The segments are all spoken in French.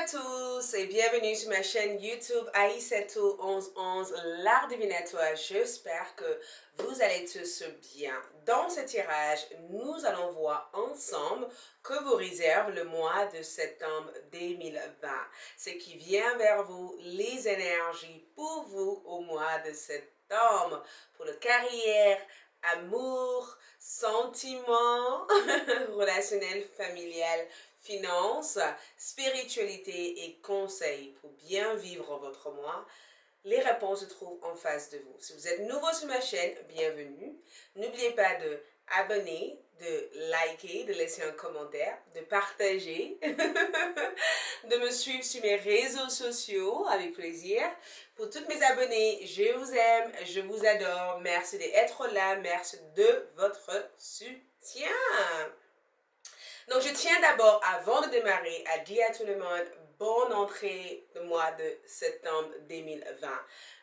tous et bienvenue sur ma chaîne YouTube Aïssatou1111 l'art divinatoire. J'espère que vous allez tous bien. Dans ce tirage, nous allons voir ensemble que vous réserve le mois de septembre 2020. Ce qui vient vers vous, les énergies pour vous au mois de septembre, pour le carrière, amour, sentiments, relationnel, familial, finances, spiritualité et conseils pour bien vivre votre mois. Les réponses se trouvent en face de vous. Si vous êtes nouveau sur ma chaîne, bienvenue. N'oubliez pas de abonner, de liker, de laisser un commentaire, de partager, de me suivre sur mes réseaux sociaux avec plaisir. Pour toutes mes abonnés, je vous aime, je vous adore. Merci d'être là, merci de votre soutien. Donc, je tiens d'abord, avant de démarrer, à dire à tout le monde, bonne entrée du mois de septembre 2020.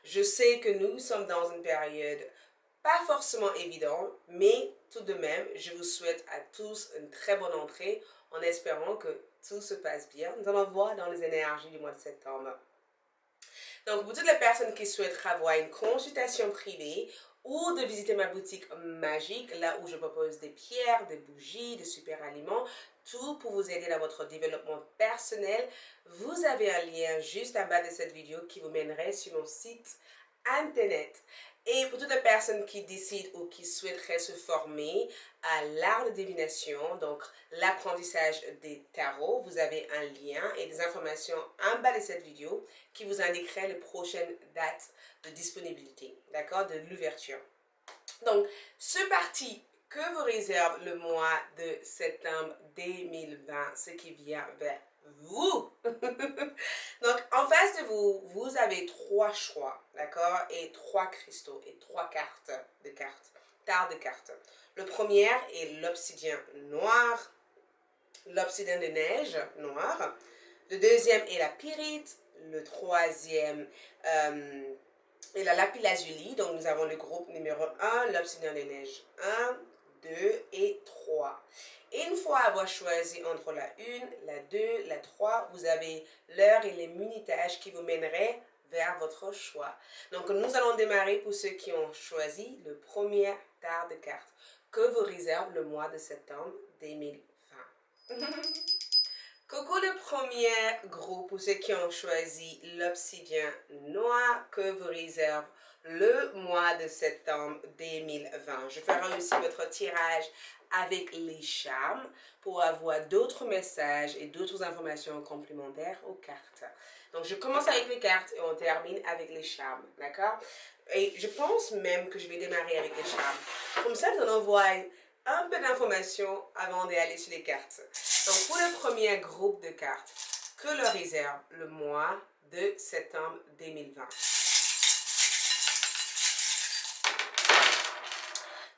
Je sais que nous sommes dans une période pas forcément évidente, mais tout de même, je vous souhaite à tous une très bonne entrée en espérant que tout se passe bien. Nous allons voir dans les énergies du mois de septembre. Donc, pour toutes les personnes qui souhaitent avoir une consultation privée ou de visiter ma boutique magique, là où je propose des pierres, des bougies, des super aliments, tout pour vous aider dans votre développement personnel, vous avez un lien juste en bas de cette vidéo qui vous mènerait sur mon site internet. Et pour toutes les personnes qui décident ou qui souhaiteraient se former à l'art de divination, donc l'apprentissage des tarots, vous avez un lien et des informations en bas de cette vidéo qui vous indiquerait les prochaines dates de disponibilité, d'accord, de l'ouverture. Donc, ce parti que vous réserve le mois de septembre 2020, ce qui vient vers vous. Donc, en face de vous, vous avez 3 choix, d'accord, et 3 cristaux et 3 cartes de cartes, tards de cartes. Le premier est l'obsidien noir, l'obsidien de neige noir. Le deuxième est la pyrite. Le troisième est la lapis-lazuli. Donc, nous avons le groupe numéro 1, l'obsidien de neige 1, 2 et 3. Et une fois avoir choisi entre la 1, la 2, la 3, vous avez l'heure et les minutages qui vous mèneraient vers votre choix. Donc, nous allons démarrer pour ceux qui ont choisi le premier tard de cartes que vous réserve le mois de septembre 2020. Coucou le premier groupe pour ceux qui ont choisi l'obsidien noir que vous réserve le mois de septembre 2020. Je ferai aussi votre tirage avec les charmes pour avoir d'autres messages et d'autres informations complémentaires aux cartes. Donc, je commence avec les cartes et on termine avec les charmes, d'accord? Et je pense même que je vais démarrer avec les charmes. Comme ça, nous allons voir un peu d'informations avant d'aller sur les cartes. Donc, pour le premier groupe de cartes, que le réserve le mois de septembre 2020?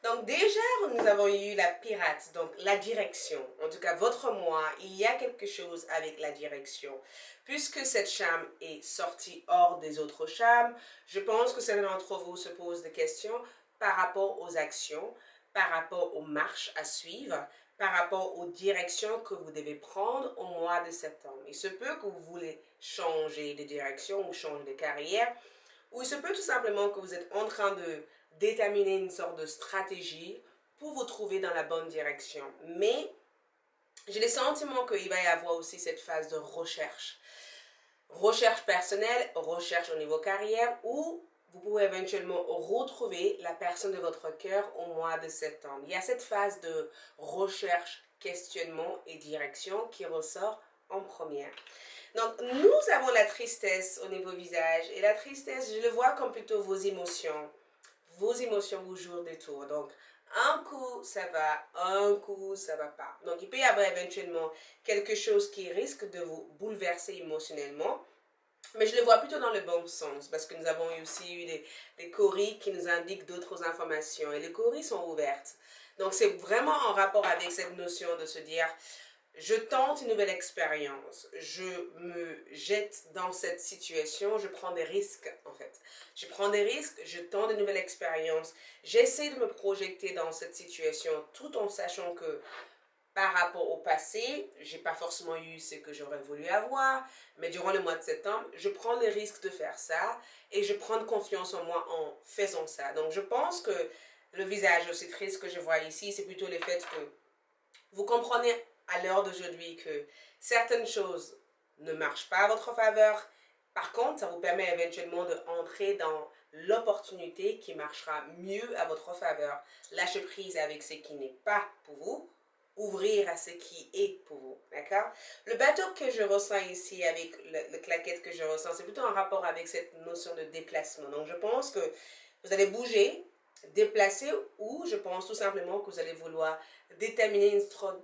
Donc, déjà, nous avons eu la pirate, donc la direction. En tout cas, votre mois, il y a quelque chose avec la direction. Puisque cette charme est sortie hors des autres charmes, je pense que certains d'entre vous se posent des questions par rapport aux actions, par rapport aux marches à suivre, par rapport aux directions que vous devez prendre au mois de septembre. Il se peut que vous voulez changer de direction ou changer de carrière, ou il se peut tout simplement que vous êtes en train de déterminer une sorte de stratégie pour vous trouver dans la bonne direction. Mais j'ai le sentiment qu'il va y avoir aussi cette phase de recherche. Recherche personnelle, recherche au niveau carrière, où vous pouvez éventuellement retrouver la personne de votre cœur au mois de septembre. Il y a cette phase de recherche, questionnement et direction qui ressort en première. Donc, nous avons la tristesse au niveau visage. Et la tristesse, je le vois comme plutôt vos émotions. Vos émotions vous jouent des tours. Donc, un coup, ça va, un coup, ça va pas. Donc, il peut y avoir éventuellement quelque chose qui risque de vous bouleverser émotionnellement. Mais je le vois plutôt dans le bon sens, parce que nous avons aussi eu des coris qui nous indiquent d'autres informations. Et les coris sont ouvertes. Donc, c'est vraiment en rapport avec cette notion de se dire, je tente une nouvelle expérience, je me jette dans cette situation, je prends des risques en fait. Je prends des risques, je tente de nouvelles expériences, j'essaie de me projeter dans cette situation tout en sachant que par rapport au passé, j'ai pas forcément eu ce que j'aurais voulu avoir, mais durant le mois de septembre, je prends le risque de faire ça et je prends confiance en moi en faisant ça. Donc je pense que le visage aussi triste que je vois ici, c'est plutôt le fait que vous comprenez à l'heure d'aujourd'hui que certaines choses ne marchent pas à votre faveur. Par contre, ça vous permet éventuellement d'entrer dans l'opportunité qui marchera mieux à votre faveur. Lâcher prise avec ce qui n'est pas pour vous, ouvrir à ce qui est pour vous, d'accord? Le bateau que je ressens ici avec le claquette que je ressens, c'est plutôt en rapport avec cette notion de déplacement. Donc, je pense que vous allez bouger, déplacer, ou je pense tout simplement que vous allez vouloir déterminer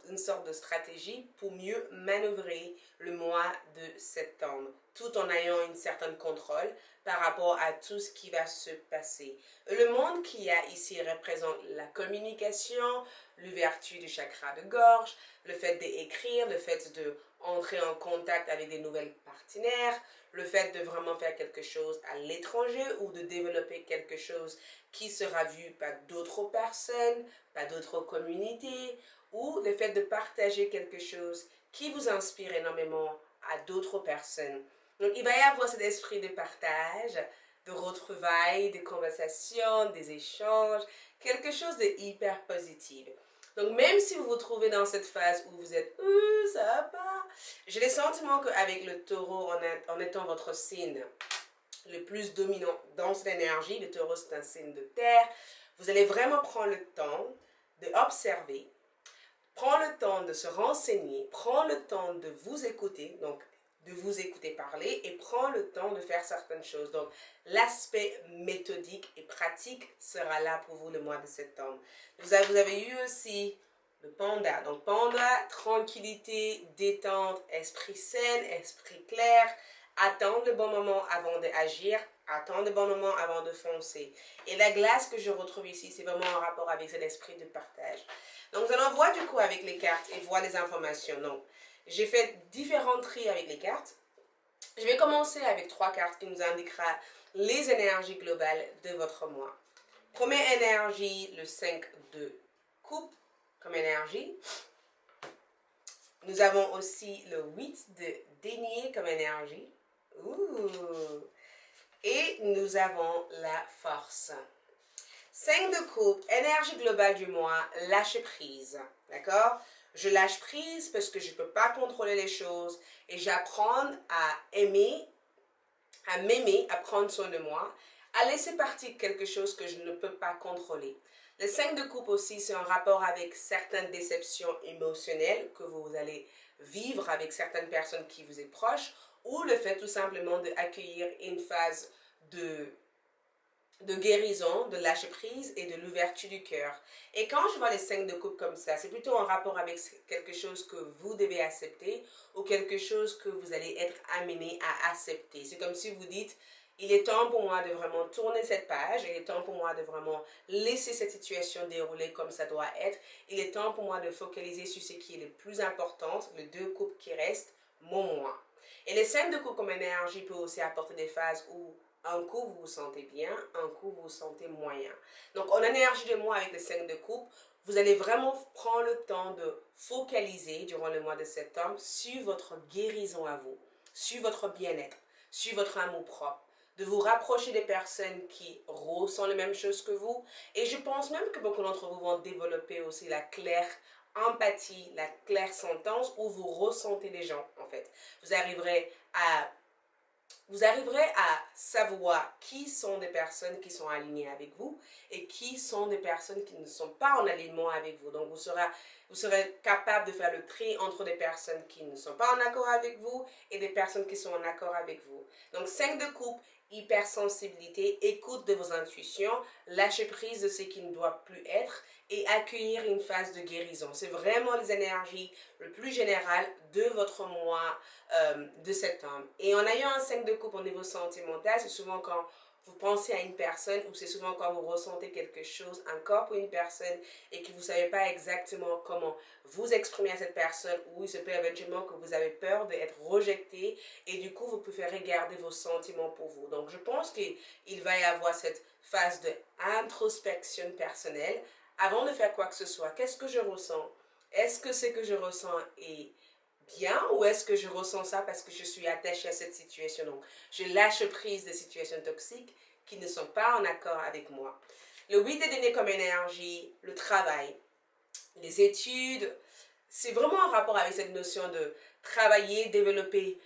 une sorte de stratégie pour mieux manœuvrer le mois de septembre, tout en ayant un certain contrôle par rapport à tout ce qui va se passer. Le monde qu'il y a ici représente la communication, l'ouverture du chakra de gorge, le fait d'écrire, le fait d'entrer en contact avec des nouvelles partenaires, le fait de vraiment faire quelque chose à l'étranger ou de développer quelque chose qui sera vu par d'autres personnes, par d'autres communautés, ou le fait de partager quelque chose qui vous inspire énormément à d'autres personnes. Donc, il va y avoir cet esprit de partage, de retrouvailles, de conversations, des échanges, quelque chose de hyper positif. Donc, même si vous vous trouvez dans cette phase où vous êtes « ça va pas », j'ai le sentiment qu'avec le taureau, en étant votre signe le plus dominant dans cette énergie, le taureau c'est un signe de terre, vous allez vraiment prendre le temps d'observer, prendre le temps de se renseigner, prendre le temps de vous écouter, donc de vous écouter parler et prendre le temps de faire certaines choses. Donc, l'aspect méthodique et pratique sera là pour vous le mois de septembre. Vous avez eu aussi le panda. Donc, panda, tranquillité, détente, esprit sain, esprit clair, attendre le bon moment avant d'agir, attendre le bon moment avant de foncer. Et la glace que je retrouve ici, c'est vraiment en rapport avec cet esprit de partage. Donc, nous allons voir du coup avec les cartes et voir les informations. Donc, j'ai fait différents tris avec les cartes. Je vais commencer avec 3 cartes qui nous indiquera les énergies globales de votre mois. Première énergie, le 5 de coupe comme énergie. Nous avons aussi le 8 de denier comme énergie. Ouh. Et nous avons la force. 5 de coupe, énergie globale du mois, lâcher prise. D'accord? Je lâche prise parce que je ne peux pas contrôler les choses et j'apprends à aimer, à m'aimer, à prendre soin de moi, à laisser partir quelque chose que je ne peux pas contrôler. Le 5 de coupe aussi, c'est en rapport avec certaines déceptions émotionnelles que vous allez vivre avec certaines personnes qui vous sont proches, ou le fait tout simplement d'accueillir une phase de guérison, de lâcher prise et de l'ouverture du cœur. Et quand je vois les 5 de coupe comme ça, c'est plutôt en rapport avec quelque chose que vous devez accepter ou quelque chose que vous allez être amené à accepter. C'est comme si vous dites, il est temps pour moi de vraiment tourner cette page, il est temps pour moi de vraiment laisser cette situation dérouler comme ça doit être, il est temps pour moi de focaliser sur ce qui est le plus important, les 2 coupes qui restent, mon moi. Et les 5 de coupe comme énergie peut aussi apporter des phases où un coup, vous vous sentez bien, un coup, vous vous sentez moyen. Donc, en énergie de mois avec les 5 de coupe, vous allez vraiment prendre le temps de focaliser durant le mois de septembre sur votre guérison à vous, sur votre bien-être, sur votre amour propre, de vous rapprocher des personnes qui ressentent les mêmes choses que vous. Et je pense même que beaucoup d'entre vous vont développer aussi la claire empathie, la claire sentence où vous ressentez les gens, en fait. Vous arriverez à savoir qui sont des personnes qui sont alignées avec vous et qui sont des personnes qui ne sont pas en alignement avec vous. Donc, vous serez capable de faire le tri entre des personnes qui ne sont pas en accord avec vous et des personnes qui sont en accord avec vous. Donc, 5 de coupe, hypersensibilité, écoute de vos intuitions, lâcher prise de ce qui ne doit plus être et accueillir une phase de guérison. C'est vraiment les énergies le plus générales de votre mois de septembre. Et en ayant un 5 de coupe au niveau sentimental, c'est souvent quand vous pensez à une personne ou c'est souvent quand vous ressentez quelque chose encore pour une personne et que vous ne savez pas exactement comment vous exprimer à cette personne, ou il se peut éventuellement que vous avez peur d'être rejeté et du coup vous préférez garder vos sentiments pour vous. Donc je pense qu'il va y avoir cette phase d'introspection personnelle avant de faire quoi que ce soit. Qu'est-ce que je ressens? Est-ce que ce que je ressens est bien ou est-ce que je ressens ça parce que je suis attachée à cette situation? Donc, je lâche prise des situations toxiques qui ne sont pas en accord avec moi. Le 8 est donné comme énergie, le travail, les études. C'est vraiment en rapport avec cette notion de travailler, développer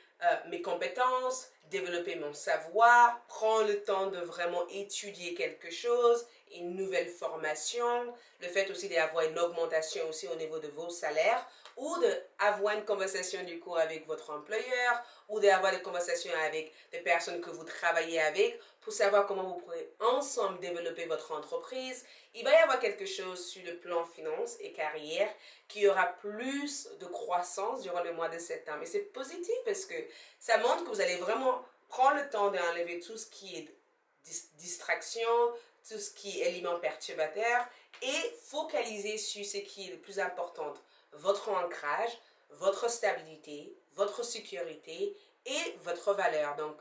mes compétences, développer mon savoir, prendre le temps de vraiment étudier quelque chose, une nouvelle formation, le fait aussi d'avoir une augmentation aussi au niveau de vos salaires, ou d'avoir une conversation du coup avec votre employeur, ou d'avoir des conversations avec des personnes que vous travaillez avec pour savoir comment vous pourrez ensemble développer votre entreprise. Il va y avoir quelque chose sur le plan finance et carrière qui aura plus de croissance durant le mois de septembre. Et c'est positif parce que ça montre que vous allez vraiment prendre le temps d'enlever tout ce qui est distraction, tout ce qui est élément perturbateur et focaliser sur ce qui est le plus important, votre ancrage, votre stabilité, votre sécurité et votre valeur. Donc,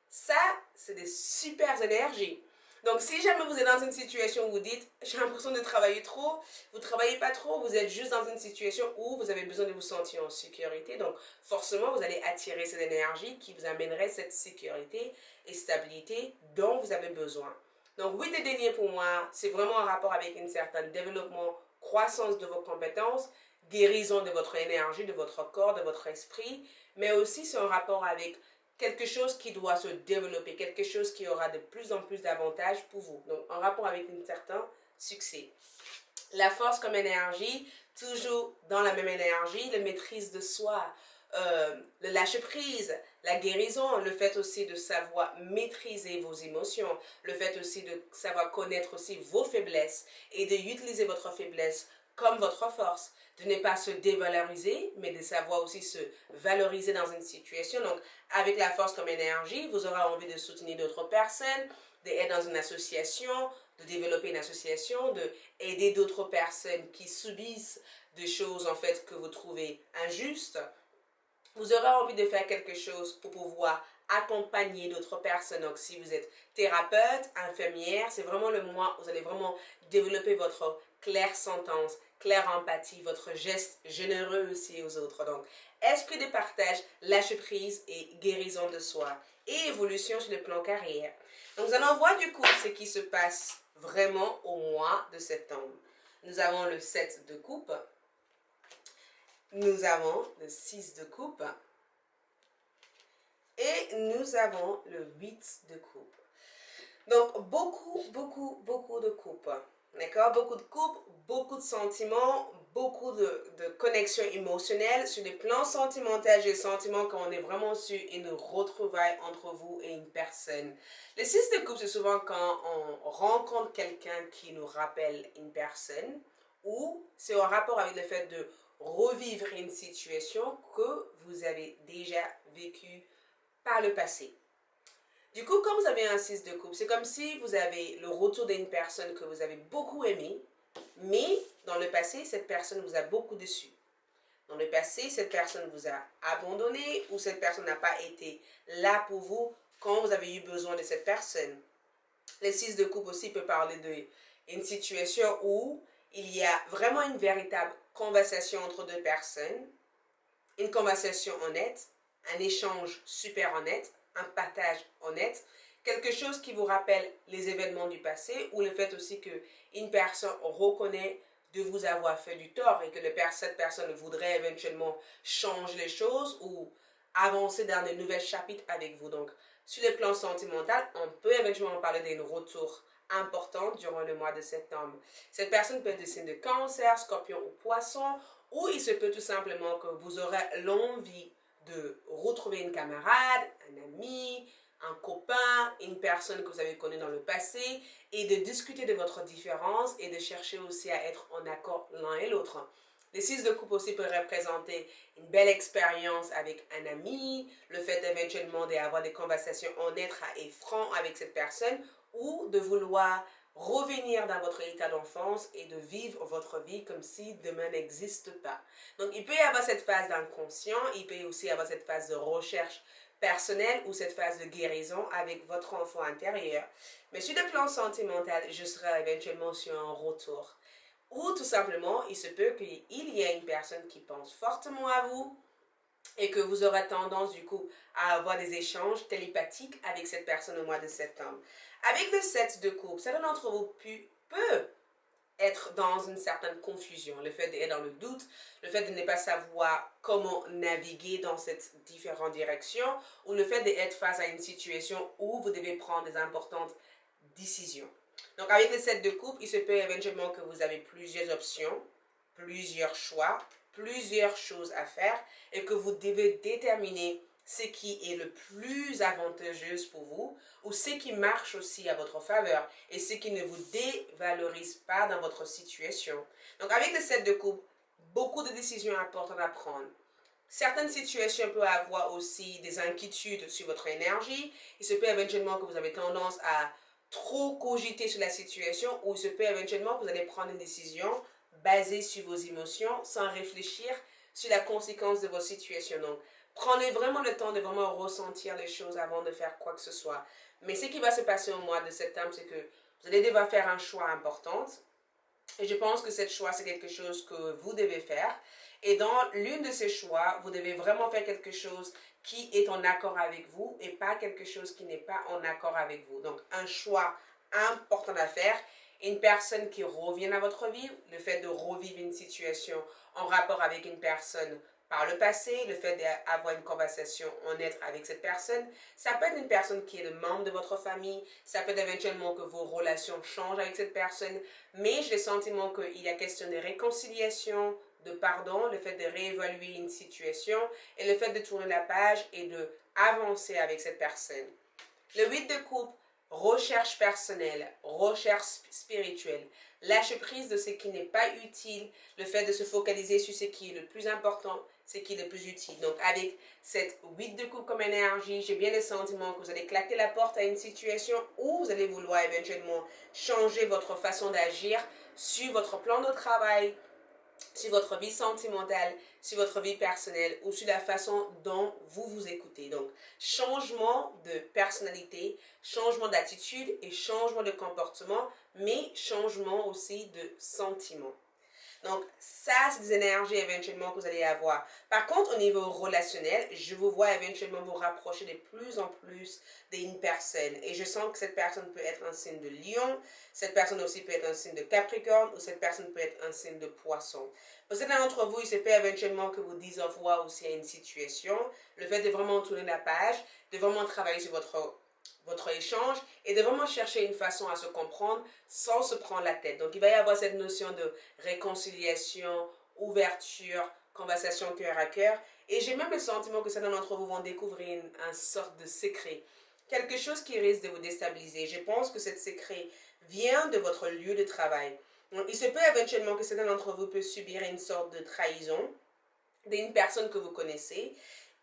ça, c'est des super énergies. Donc, si jamais vous êtes dans une situation où vous dites, j'ai l'impression de travailler trop, vous ne travaillez pas trop, vous êtes juste dans une situation où vous avez besoin de vous sentir en sécurité. Donc, forcément, vous allez attirer cette énergie qui vous amènerait cette sécurité et stabilité dont vous avez besoin. Donc, 8 et dernier pour moi, c'est vraiment en rapport avec un certain développement, croissance de vos compétences, guérison de votre énergie, de votre corps, de votre esprit, mais aussi c'est en rapport avec quelque chose qui doit se développer, quelque chose qui aura de plus en plus d'avantages pour vous. Donc, en rapport avec un certain succès. La force comme énergie, toujours dans la même énergie, la maîtrise de soi, le lâcher-prise, la guérison, le fait aussi de savoir maîtriser vos émotions, le fait aussi de savoir connaître aussi vos faiblesses et d'utiliser votre faiblesse comme votre force, de ne pas se dévaloriser, mais de savoir aussi se valoriser dans une situation. Donc, avec la force comme énergie, vous aurez envie de soutenir d'autres personnes, d'être dans une association, de développer une association, d'aider d'autres personnes qui subissent des choses en fait que vous trouvez injustes. Vous aurez envie de faire quelque chose pour pouvoir accompagner d'autres personnes. Donc, si vous êtes thérapeute, infirmière, c'est vraiment le mois où vous allez vraiment développer votre claire sentence, claire empathie, votre geste généreux aussi aux autres. Donc, esprit de partage, lâcher prise et guérison de soi. Et évolution sur le plan carrière. Donc, nous allons voir du coup ce qui se passe vraiment au mois de septembre. Nous avons le 7 de coupe. Nous avons le 6 de coupe. Et nous avons le 8 de coupe. Donc, beaucoup de coupes. D'accord? Beaucoup de coupes, beaucoup de sentiments, beaucoup de connexions émotionnelles. Sur les plans sentimentaux, j'ai le sentiment qu'on est vraiment sur une retrouvaille entre vous et une personne. Le 6 de coupe, c'est souvent quand on rencontre quelqu'un qui nous rappelle une personne ou c'est en rapport avec le fait de revivre une situation que vous avez déjà vécue par le passé. Du coup, quand vous avez un 6 de coupe, c'est comme si vous avez le retour d'une personne que vous avez beaucoup aimée, mais dans le passé, cette personne vous a beaucoup déçu. Dans le passé, cette personne vous a abandonné ou cette personne n'a pas été là pour vous quand vous avez eu besoin de cette personne. Le 6 de coupe aussi peut parler d'une situation où il y a vraiment une véritable conversation entre deux personnes, une conversation honnête, un échange super honnête, un partage honnête, quelque chose qui vous rappelle les événements du passé ou le fait aussi qu'une personne reconnaît de vous avoir fait du tort et que cette personne voudrait éventuellement changer les choses ou avancer dans de nouveaux chapitres avec vous. Donc, sur le plan sentimental, on peut éventuellement parler d'un retour important durant le mois de septembre. Cette personne peut être des signes de cancer, scorpion ou poisson, ou il se peut tout simplement que vous aurez l'envie de retrouver une camarade, un ami, un copain, une personne que vous avez connue dans le passé et de discuter de votre différence et de chercher aussi à être en accord l'un et l'autre. Les 6 de coupe aussi peut représenter une belle expérience avec un ami, le fait éventuellement d'avoir des conversations honnêtes et franches avec cette personne ou de vouloir revenir dans votre état d'enfance et de vivre votre vie comme si demain n'existe pas. Donc, il peut y avoir cette phase d'inconscient, il peut aussi y avoir cette phase de recherche personnelle ou cette phase de guérison avec votre enfant intérieur. Mais sur le plan sentimental, je serai éventuellement sur un retour Ou tout simplement, il se peut qu'il y ait une personne qui pense fortement à vous et que vous aurez tendance du coup à avoir des échanges télépathiques avec cette personne au mois de septembre. Avec le 7 de coupe, certains d'entre vous peut être dans une certaine confusion, le fait d'être dans le doute, le fait de ne pas savoir comment naviguer dans cette différentes directions, ou le fait d'être face à une situation où vous devez prendre des importantes décisions. Donc avec le 7 de coupe, il se peut éventuellement que vous avez plusieurs options, plusieurs choix, plusieurs choses à faire et que vous devez déterminer ce qui est le plus avantageux pour vous ou ce qui marche aussi à votre faveur et ce qui ne vous dévalorise pas dans votre situation. Donc avec le 7 de coupe, beaucoup de décisions importantes à prendre. Certaines situations peuvent avoir aussi des inquiétudes sur votre énergie. Il se peut éventuellement que vous avez tendance à trop cogiter sur la situation ou il se peut éventuellement que vous allez prendre une décision basée sur vos émotions sans réfléchir sur la conséquence de votre situation. Donc, prenez vraiment le temps de vraiment ressentir les choses avant de faire quoi que ce soit. Mais ce qui va se passer au mois de septembre, c'est que vous allez devoir faire un choix important. Et je pense que ce choix, c'est quelque chose que vous devez faire. Et dans l'une de ces choix, vous devez vraiment faire quelque chose qui est en accord avec vous et pas quelque chose qui n'est pas en accord avec vous. Donc, un choix important à faire. Une personne qui revient à votre vie, le fait de revivre une situation en rapport avec une personne par le passé, le fait d'avoir une conversation honnête avec cette personne. Ça peut être une personne qui est le membre de votre famille, ça peut être éventuellement que vos relations changent avec cette personne, mais j'ai le sentiment qu'il y a question de réconciliation, de pardon, le fait de réévaluer une situation et le fait de tourner la page et de avancer avec cette personne. Le 8 de coupe, recherche personnelle, recherche spirituelle, lâcher prise de ce qui n'est pas utile, le fait de se focaliser sur ce qui est le plus important, ce qui est le plus utile. Donc avec cette 8 de coupe comme énergie, j'ai bien le sentiment que vous allez claquer la porte à une situation où vous allez vouloir éventuellement changer votre façon d'agir sur votre plan de travail, sur votre vie sentimentale, sur votre vie personnelle ou sur la façon dont vous vous écoutez. Donc, changement de personnalité, changement d'attitude et changement de comportement, mais changement aussi de sentiment. Donc, ça, c'est des énergies éventuellement que vous allez avoir. Par contre, au niveau relationnel, je vous vois éventuellement vous rapprocher de plus en plus d'une personne. Et je sens que cette personne peut être un signe de lion, cette personne aussi peut être un signe de capricorne, ou cette personne peut être un signe de poisson. Pour certains d'entre vous, il se peut éventuellement que vous dites au revoir aussi à une situation. Le fait de vraiment tourner la page, de vraiment travailler sur votre échange et de vraiment chercher une façon à se comprendre sans se prendre la tête. Donc, il va y avoir cette notion de réconciliation, ouverture, conversation cœur à cœur. Et j'ai même le sentiment que certains d'entre vous vont découvrir une sorte de secret. Quelque chose qui risque de vous déstabiliser. Je pense que ce secret vient de votre lieu de travail. Donc, il se peut éventuellement que certains d'entre vous peuvent subir une sorte de trahison d'une personne que vous connaissez.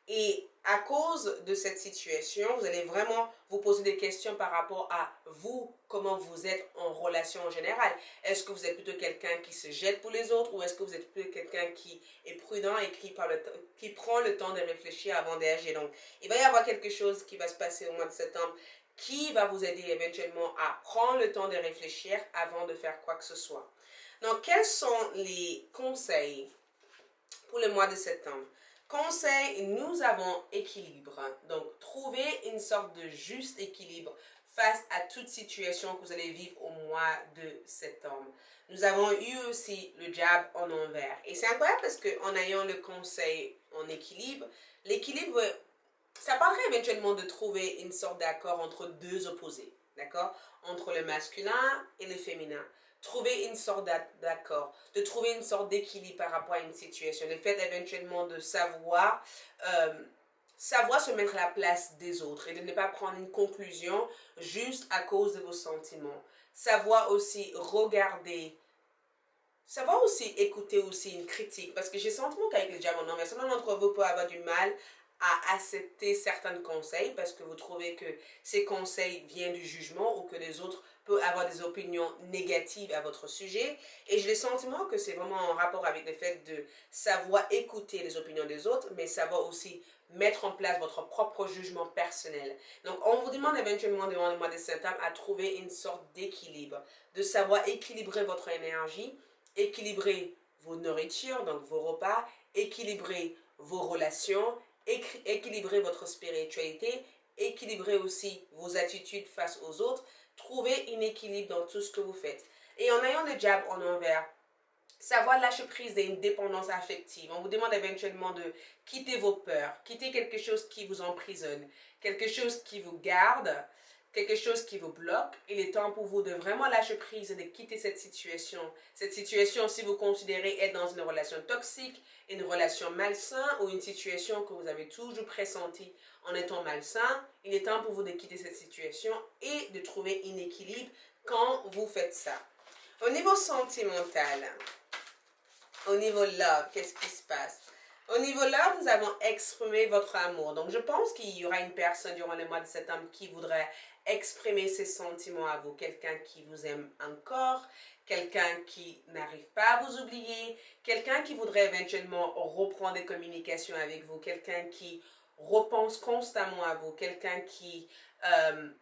Et à cause de cette situation, vous allez vraiment vous poser des questions par rapport à vous, comment vous êtes en relation en général. Est-ce que vous êtes plutôt quelqu'un qui se jette pour les autres ou est-ce que vous êtes plutôt quelqu'un qui est prudent et qui prend le temps de réfléchir avant d'agir? Donc, il va y avoir quelque chose qui va se passer au mois de septembre qui va vous aider éventuellement à prendre le temps de réfléchir avant de faire quoi que ce soit. Donc, quels sont les conseils pour le mois de septembre? Conseil, nous avons équilibre. Donc, trouvez une sorte de juste équilibre face à toute situation que vous allez vivre au mois de septembre. Nous avons eu aussi le diable en envers. Et c'est incroyable parce qu'en ayant le conseil en équilibre, l'équilibre, ça parlerait éventuellement de trouver une sorte d'accord entre deux opposés. D'accord? Entre le masculin et le féminin. Trouver une sorte d'accord, de trouver une sorte d'équilibre par rapport à une situation. Le fait éventuellement de savoir se mettre à la place des autres et de ne pas prendre une conclusion juste à cause de vos sentiments. Savoir aussi regarder, savoir aussi écouter aussi une critique. Parce que j'ai le sentiment qu'avec les diables en envers, certains d'entre vous peuvent avoir du mal à accepter certains conseils parce que vous trouvez que ces conseils viennent du jugement ou que les autres peuvent avoir des opinions négatives à votre sujet. Et j'ai le sentiment que c'est vraiment en rapport avec le fait de savoir écouter les opinions des autres, mais savoir aussi mettre en place votre propre jugement personnel. Donc, on vous demande éventuellement durant le mois de septembre à trouver une sorte d'équilibre, de savoir équilibrer votre énergie équilibrer vos nourritures, donc vos repas, équilibrer vos relations, équilibrer votre spiritualité, équilibrer aussi vos attitudes face aux autres, trouver un équilibre dans tout ce que vous faites. Et en ayant le diable en envers, savoir lâcher prise d'une dépendance affective. On vous demande éventuellement de quitter vos peurs, quitter quelque chose qui vous emprisonne, quelque chose qui vous garde, quelque chose qui vous bloque. Il est temps pour vous de vraiment lâcher prise et de quitter cette situation. Cette situation, si vous considérez être dans une relation toxique, une relation malsaine ou une situation que vous avez toujours pressentie en étant malsain, il est temps pour vous de quitter cette situation et de trouver un équilibre quand vous faites ça. Au niveau sentimental, au niveau love, qu'est-ce qui se passe? Au niveau love, nous avons exprimé votre amour. Donc, je pense qu'il y aura une personne durant le mois de septembre qui voudrait exprimer ses sentiments à vous. Quelqu'un qui vous aime encore, quelqu'un qui n'arrive pas à vous oublier, quelqu'un qui voudrait éventuellement reprendre des communications avec vous, quelqu'un qui repense constamment à vous, quelqu'un qui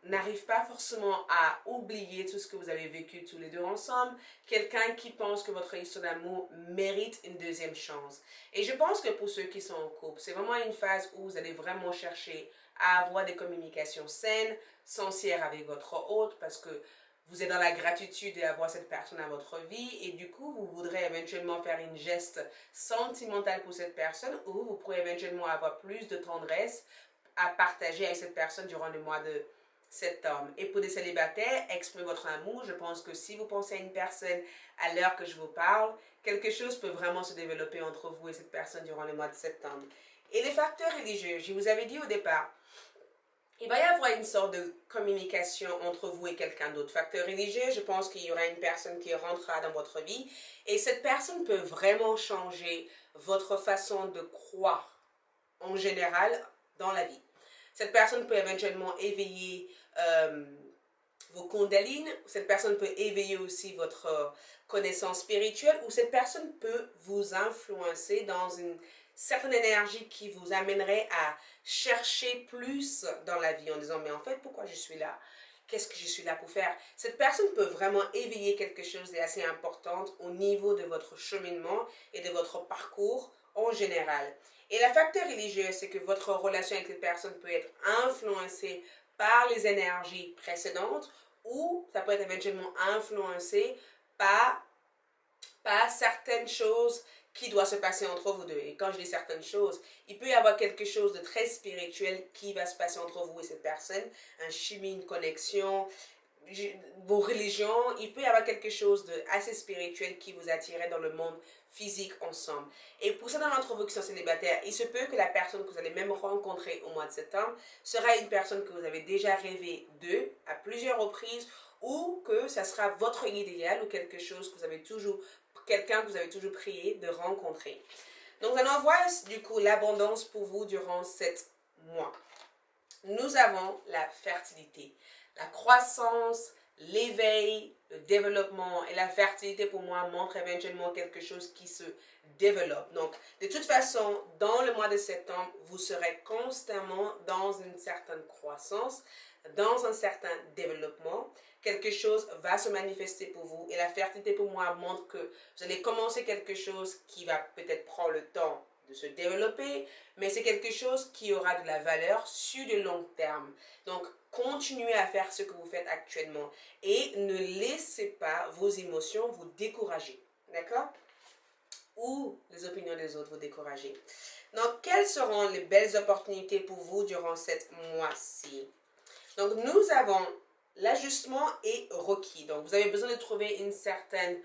n'arrive pas forcément à oublier tout ce que vous avez vécu tous les deux ensemble, quelqu'un qui pense que votre histoire d'amour mérite une deuxième chance. Et je pense que pour ceux qui sont en couple, c'est vraiment une phase où vous allez vraiment chercher à avoir des communications saines, sincères avec votre hôte, parce que vous êtes dans la gratitude d'avoir cette personne à votre vie et du coup, vous voudrez éventuellement faire une geste sentimental pour cette personne ou vous pourrez éventuellement avoir plus de tendresse à partager avec cette personne durant le mois de septembre. Et pour des célibataires, exprimez votre amour. Je pense que si vous pensez à une personne à l'heure que je vous parle, quelque chose peut vraiment se développer entre vous et cette personne durant le mois de septembre. Et les facteurs religieux, je vous avais dit au départ, il va y avoir une sorte de communication entre vous et quelqu'un d'autre. Facteur religieux, je pense qu'il y aura une personne qui rentrera dans votre vie et cette personne peut vraiment changer votre façon de croire en général dans la vie. Cette personne peut éventuellement éveiller vos kundalines, cette personne peut éveiller aussi votre connaissance spirituelle ou cette personne peut vous influencer dans une certaine énergie qui vous amènerait à chercher plus dans la vie en disant mais en fait pourquoi je suis là? Qu'est-ce que je suis là pour faire? Cette personne peut vraiment éveiller quelque chose d'assez important au niveau de votre cheminement et de votre parcours en général. Et le facteur religieux, c'est que votre relation avec cette personne peut être influencée par les énergies précédentes ou ça peut être éventuellement influencé par certaines choses qui doivent se passer entre vous deux. Et quand je dis certaines choses, il peut y avoir quelque chose de très spirituel qui va se passer entre vous et cette personne, un chimie, une connexion, vos religions, il peut y avoir quelque chose d'assez spirituel qui vous attirait dans le monde physique ensemble. Et pour certains d'entre vous qui sont célibataires, il se peut que la personne que vous allez même rencontrer au mois de septembre sera une personne que vous avez déjà rêvé d'eux à plusieurs reprises ou que ça sera votre idéal ou quelque chose que vous avez toujours, quelqu'un que vous avez toujours prié de rencontrer. Donc, on envoie du coup l'abondance pour vous durant 7 mois. Nous avons la fertilité, la croissance, l'éveil, le développement et la fertilité pour moi montre éventuellement quelque chose qui se développe. Donc, de toute façon, dans le mois de septembre, vous serez constamment dans une certaine croissance, dans un certain développement. Quelque chose va se manifester pour vous et la fertilité pour moi montre que vous allez commencer quelque chose qui va peut-être prendre le temps de se développer, mais c'est quelque chose qui aura de la valeur sur le long terme. Donc, continuez à faire ce que vous faites actuellement et ne laissez pas vos émotions vous décourager. D'accord? Ou les opinions des autres vous décourager. Donc, quelles seront les belles opportunités pour vous durant cette mois-ci? Donc, nous avons l'ajustement est requis. Donc, vous avez besoin de trouver un certain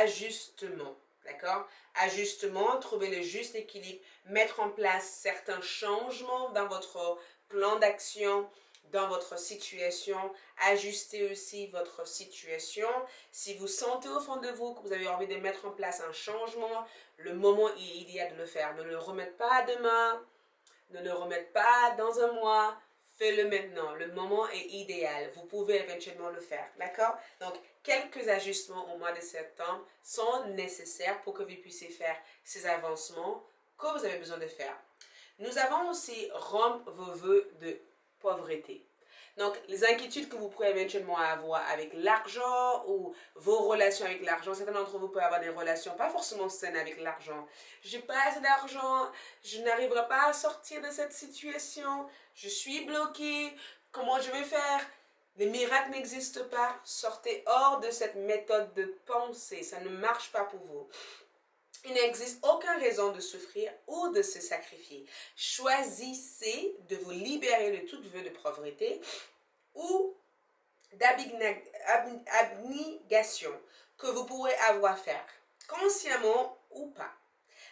ajustement. D'accord? Ajustement, trouver le juste équilibre, mettre en place certains changements dans votre plan d'action, dans votre situation, ajuster aussi votre situation. Si vous sentez au fond de vous que vous avez envie de mettre en place un changement, le moment est idéal de le faire. Ne le remettez pas à demain, ne le remettez pas dans un mois, faites-le maintenant. Le moment est idéal. Vous pouvez éventuellement le faire. D'accord? Donc, quelques ajustements au mois de septembre sont nécessaires pour que vous puissiez faire ces avancements que vous avez besoin de faire. Nous avons aussi rompre vos vœux de pauvreté. Donc, les inquiétudes que vous pouvez éventuellement avoir avec l'argent ou vos relations avec l'argent, certains d'entre vous peuvent avoir des relations pas forcément saines avec l'argent. J'ai pas assez d'argent, je n'arriverai pas à sortir de cette situation, je suis bloqué, comment je vais faire? Les miracles n'existent pas, sortez hors de cette méthode de pensée, ça ne marche pas pour vous. Il n'existe aucune raison de souffrir ou de se sacrifier. Choisissez de vous libérer de toute vœu de pauvreté ou d'abnégation que vous pourrez avoir à faire, consciemment ou pas.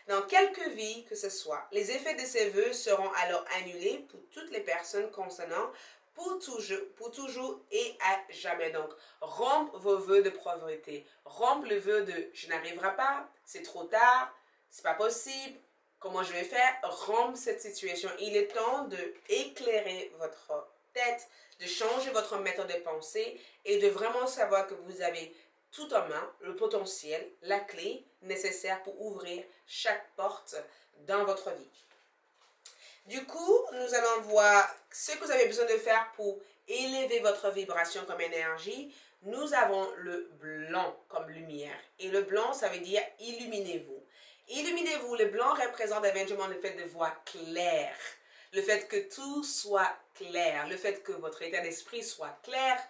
Dans quelque vie que ce soit, les effets de ces vœux seront alors annulés pour toutes les personnes concernant pour toujours et à jamais. Donc, rompre vos vœux de pauvreté, rompre le vœu de je n'arriverai pas, c'est trop tard, c'est pas possible, comment je vais faire, rompre cette situation. Il est temps de éclairer votre tête, de changer votre méthode de pensée et de vraiment savoir que vous avez tout en main, le potentiel, la clé nécessaire pour ouvrir chaque porte dans votre vie. Du coup, nous allons voir ce que vous avez besoin de faire pour élever votre vibration comme énergie. Nous avons le blanc comme lumière. Et le blanc, ça veut dire illuminez-vous. Illuminez-vous, le blanc représente éventuellement le fait de voir clair. Le fait que tout soit clair. Le fait que votre état d'esprit soit clair.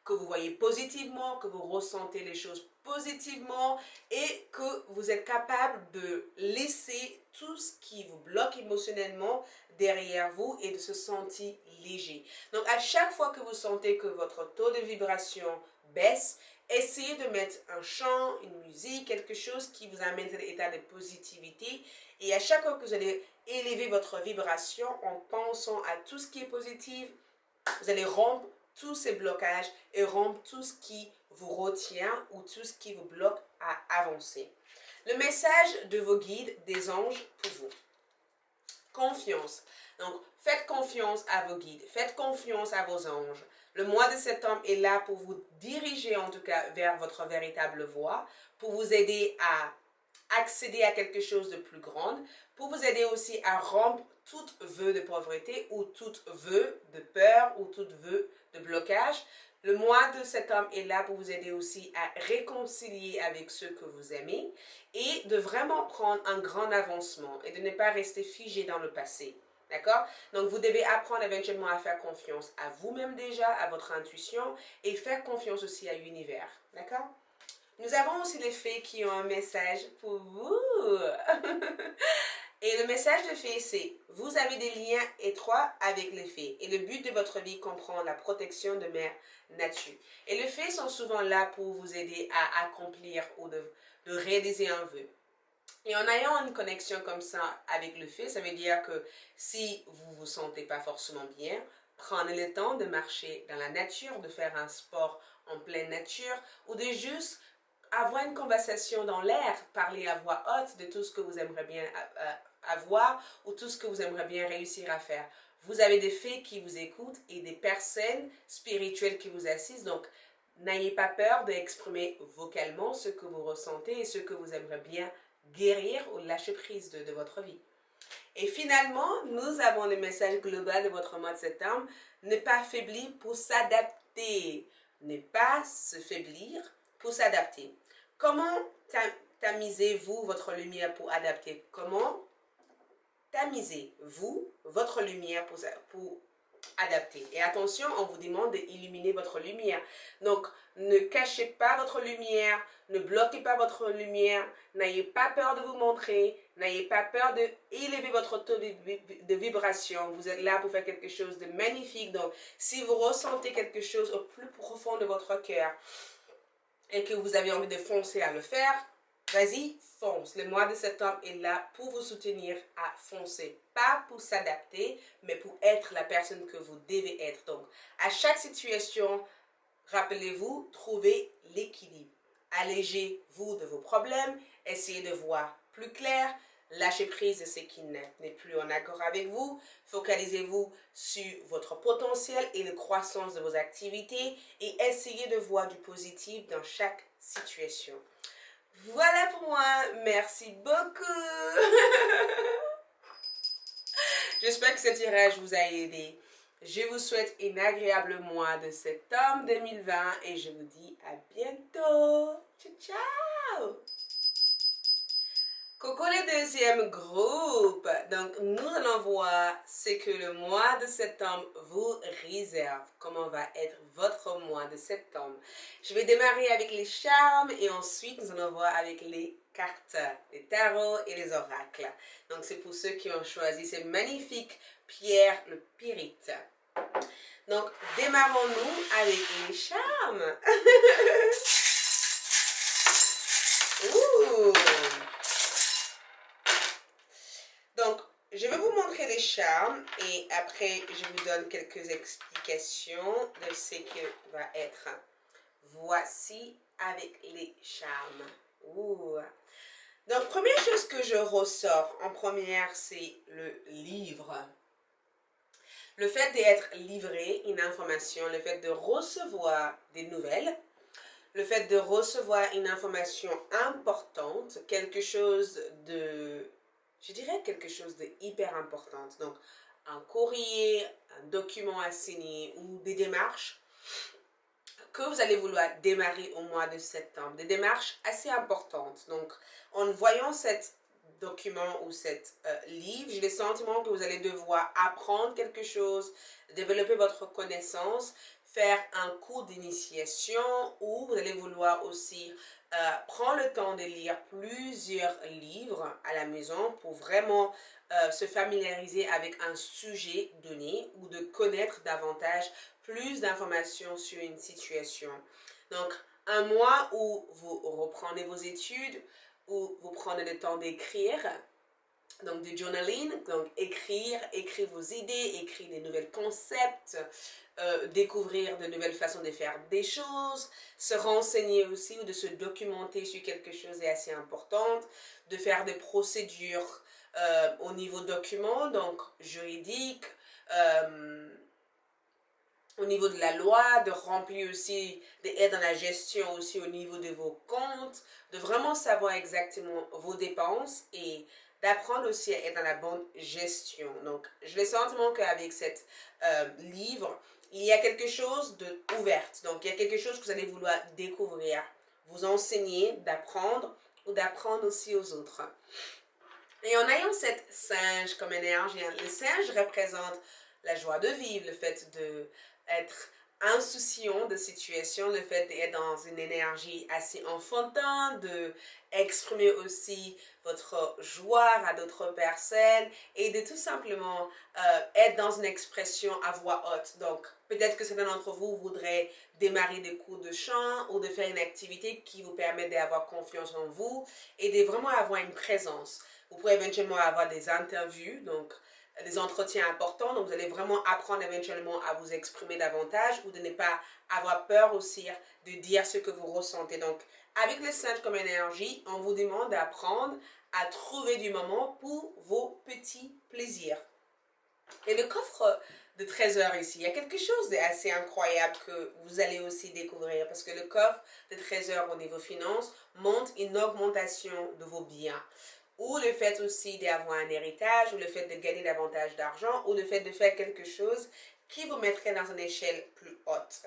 Que vous voyez positivement, que vous ressentez les choses positivement et que vous êtes capable de laisser tout ce qui vous bloque émotionnellement derrière vous et de se sentir léger. Donc, à chaque fois que vous sentez que votre taux de vibration baisse, essayez de mettre un chant, une musique, quelque chose qui vous amène à l'état de positivité. Et à chaque fois que vous allez élever votre vibration en pensant à tout ce qui est positif, vous allez rompre tous ces blocages et rompre tout ce qui vous retient ou tout ce qui vous bloque à avancer. Le message de vos guides, des anges pour vous. Confiance. Donc, faites confiance à vos guides, faites confiance à vos anges. Le mois de septembre est là pour vous diriger en tout cas vers votre véritable voie, pour vous aider à accéder à quelque chose de plus grand, pour vous aider aussi à rompre tout vœu de pauvreté ou tout vœu de peur ou tout vœu de blocage. Le mois de septembre est là pour vous aider aussi à réconcilier avec ceux que vous aimez et de vraiment prendre un grand avancement et de ne pas rester figé dans le passé. D'accord? Donc, vous devez apprendre éventuellement à faire confiance à vous-même déjà, à votre intuition et faire confiance aussi à l'univers. D'accord? Nous avons aussi les fées qui ont un message pour vous. Et le message de fées, c'est « Vous avez des liens étroits avec les fées et le but de votre vie comprend la protection de Mère Nature. » Et les fées sont souvent là pour vous aider à accomplir ou de réaliser un vœu. Et en ayant une connexion comme ça avec le fée, ça veut dire que si vous ne vous sentez pas forcément bien, prenez le temps de marcher dans la nature, de faire un sport en pleine nature ou de juste avoir une conversation dans l'air, parler à voix haute de tout ce que vous aimeriez bien avoir ou tout ce que vous aimeriez bien réussir à faire. Vous avez des fées qui vous écoutent et des personnes spirituelles qui vous assistent, donc n'ayez pas peur d'exprimer vocalement ce que vous ressentez et ce que vous aimeriez bien guérir ou lâcher prise de votre vie. Et finalement, nous avons le message global de votre mois de septembre, ne pas faiblir pour s'adapter. Ne pas se faiblir pour s'adapter. Comment tamisez-vous votre lumière pour adapter? Comment tamisez-vous votre lumière pour adapter? Et attention, on vous demande d'illuminer votre lumière. Donc, ne cachez pas votre lumière, ne bloquez pas votre lumière, n'ayez pas peur de vous montrer, n'ayez pas peur d'élever votre taux de vibration. Vous êtes là pour faire quelque chose de magnifique. Donc, si vous ressentez quelque chose au plus profond de votre cœur et que vous avez envie de foncer à le faire, vas-y, fonce. Le mois de septembre est là pour vous soutenir à foncer. Pas pour s'adapter, mais pour être la personne que vous devez être. Donc, à chaque situation, rappelez-vous, trouvez l'équilibre. Allégez-vous de vos problèmes, essayez de voir plus clair, lâchez prise de ce qui n'est plus en accord avec vous, focalisez-vous sur votre potentiel et la croissance de vos activités et essayez de voir du positif dans chaque situation. Voilà pour moi, merci beaucoup. J'espère que ce tirage vous a aidé. Je vous souhaite un agréable mois de septembre 2020 et je vous dis à bientôt. Ciao, ciao! Coucou les deuxièmes groupes. Donc, nous allons voir ce que le mois de septembre vous réserve. Comment va être votre mois de septembre. Je vais démarrer avec les charmes et ensuite nous allons voir avec les cartes, les tarots et les oracles. Donc, c'est pour ceux qui ont choisi ces magnifiques pierres, le pyrite. Donc, démarrons-nous avec les charmes. Ouh! Donc, je vais vous montrer les charmes et après, je vous donne quelques explications de ce que va être. Voici avec les charmes. Ouh. Donc, première chose que je ressors en première, c'est le livre. Le fait d'être livré une information, le fait de recevoir des nouvelles, le fait de recevoir une information importante, quelque chose de, je dirais quelque chose de hyper important. Donc, un courrier, un document à signer ou des démarches que vous allez vouloir démarrer au mois de septembre. Des démarches assez importantes. Donc, en voyant cet document ou cet livre, j'ai le sentiment que vous allez devoir apprendre quelque chose, développer votre connaissance, faire un cours d'initiation ou vous allez vouloir aussi prendre le temps de lire plusieurs livres à la maison pour vraiment se familiariser avec un sujet donné ou de connaître davantage plus d'informations sur une situation. Donc, un mois où vous reprenez vos études, où vous prenez le temps d'écrire, donc du journaling, donc écrire vos idées, écrire des nouveaux concepts, découvrir de nouvelles façons de faire des choses, se renseigner aussi ou de se documenter sur quelque chose est assez important, de faire des procédures au niveau documents, donc juridiques, au niveau de la loi, de remplir aussi, d'être dans la gestion aussi au niveau de vos comptes, de vraiment savoir exactement vos dépenses et d'apprendre aussi à être dans la bonne gestion. Donc, j'ai le sentiment qu'avec cet livre, il y a quelque chose d'ouverte. Donc, il y a quelque chose que vous allez vouloir découvrir, vous enseigner, d'apprendre ou d'apprendre aussi aux autres. Et en ayant cette singe comme énergie, le singe représente la joie de vivre, le fait d'être insouciant de situation, le fait d'être dans une énergie assez enfantin, de exprimer aussi votre joie à d'autres personnes et de tout simplement être dans une expression à voix haute. Donc, peut-être que certains d'entre vous voudraient démarrer des cours de chant ou de faire une activité qui vous permet d'avoir confiance en vous et de vraiment avoir une présence. Vous pourrez éventuellement avoir des interviews, donc des entretiens importants. Donc, vous allez vraiment apprendre éventuellement à vous exprimer davantage ou de ne pas avoir peur aussi de dire ce que vous ressentez. Donc, avec le singe comme énergie, on vous demande d'apprendre à trouver du moment pour vos petits plaisirs. Et le coffre de trésor ici, il y a quelque chose d'assez incroyable que vous allez aussi découvrir parce que le coffre de trésor au niveau finance montre une augmentation de vos biens. Ou le fait aussi d'avoir un héritage, ou le fait de gagner davantage d'argent, ou le fait de faire quelque chose qui vous mettrait dans une échelle plus haute.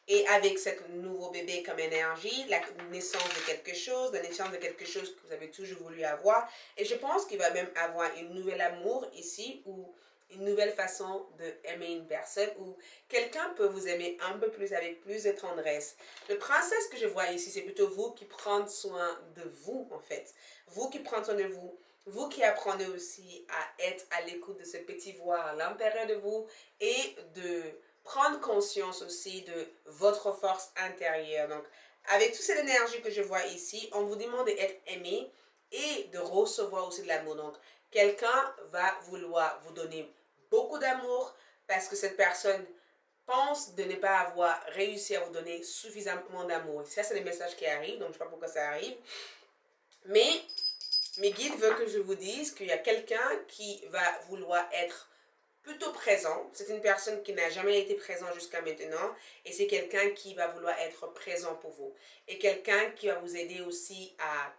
Et avec ce nouveau bébé comme énergie, la naissance de quelque chose, la naissance de quelque chose que vous avez toujours voulu avoir. Et je pense qu'il va même avoir un nouvel amour ici, ou une nouvelle façon d'aimer une personne, ou quelqu'un peut vous aimer un peu plus avec plus de tendresse. Le princesse que je vois ici, c'est plutôt vous qui prenez soin de vous, en fait. Vous qui prenez soin de vous, vous qui apprenez aussi à être à l'écoute de ce petit voix à l'intérieur de vous et de prendre conscience aussi de votre force intérieure. Donc, avec toute cette énergie que je vois ici, on vous demande d'être aimé et de recevoir aussi de l'amour. Donc, quelqu'un va vouloir vous donner beaucoup d'amour parce que cette personne pense de ne pas avoir réussi à vous donner suffisamment d'amour. Ça, c'est les messages qui arrivent, donc je ne sais pas pourquoi ça arrive. Mais mes guides veulent que je vous dise qu'il y a quelqu'un qui va vouloir être plutôt présent. C'est une personne qui n'a jamais été présente jusqu'à maintenant et c'est quelqu'un qui va vouloir être présent pour vous. Et quelqu'un qui va vous aider aussi à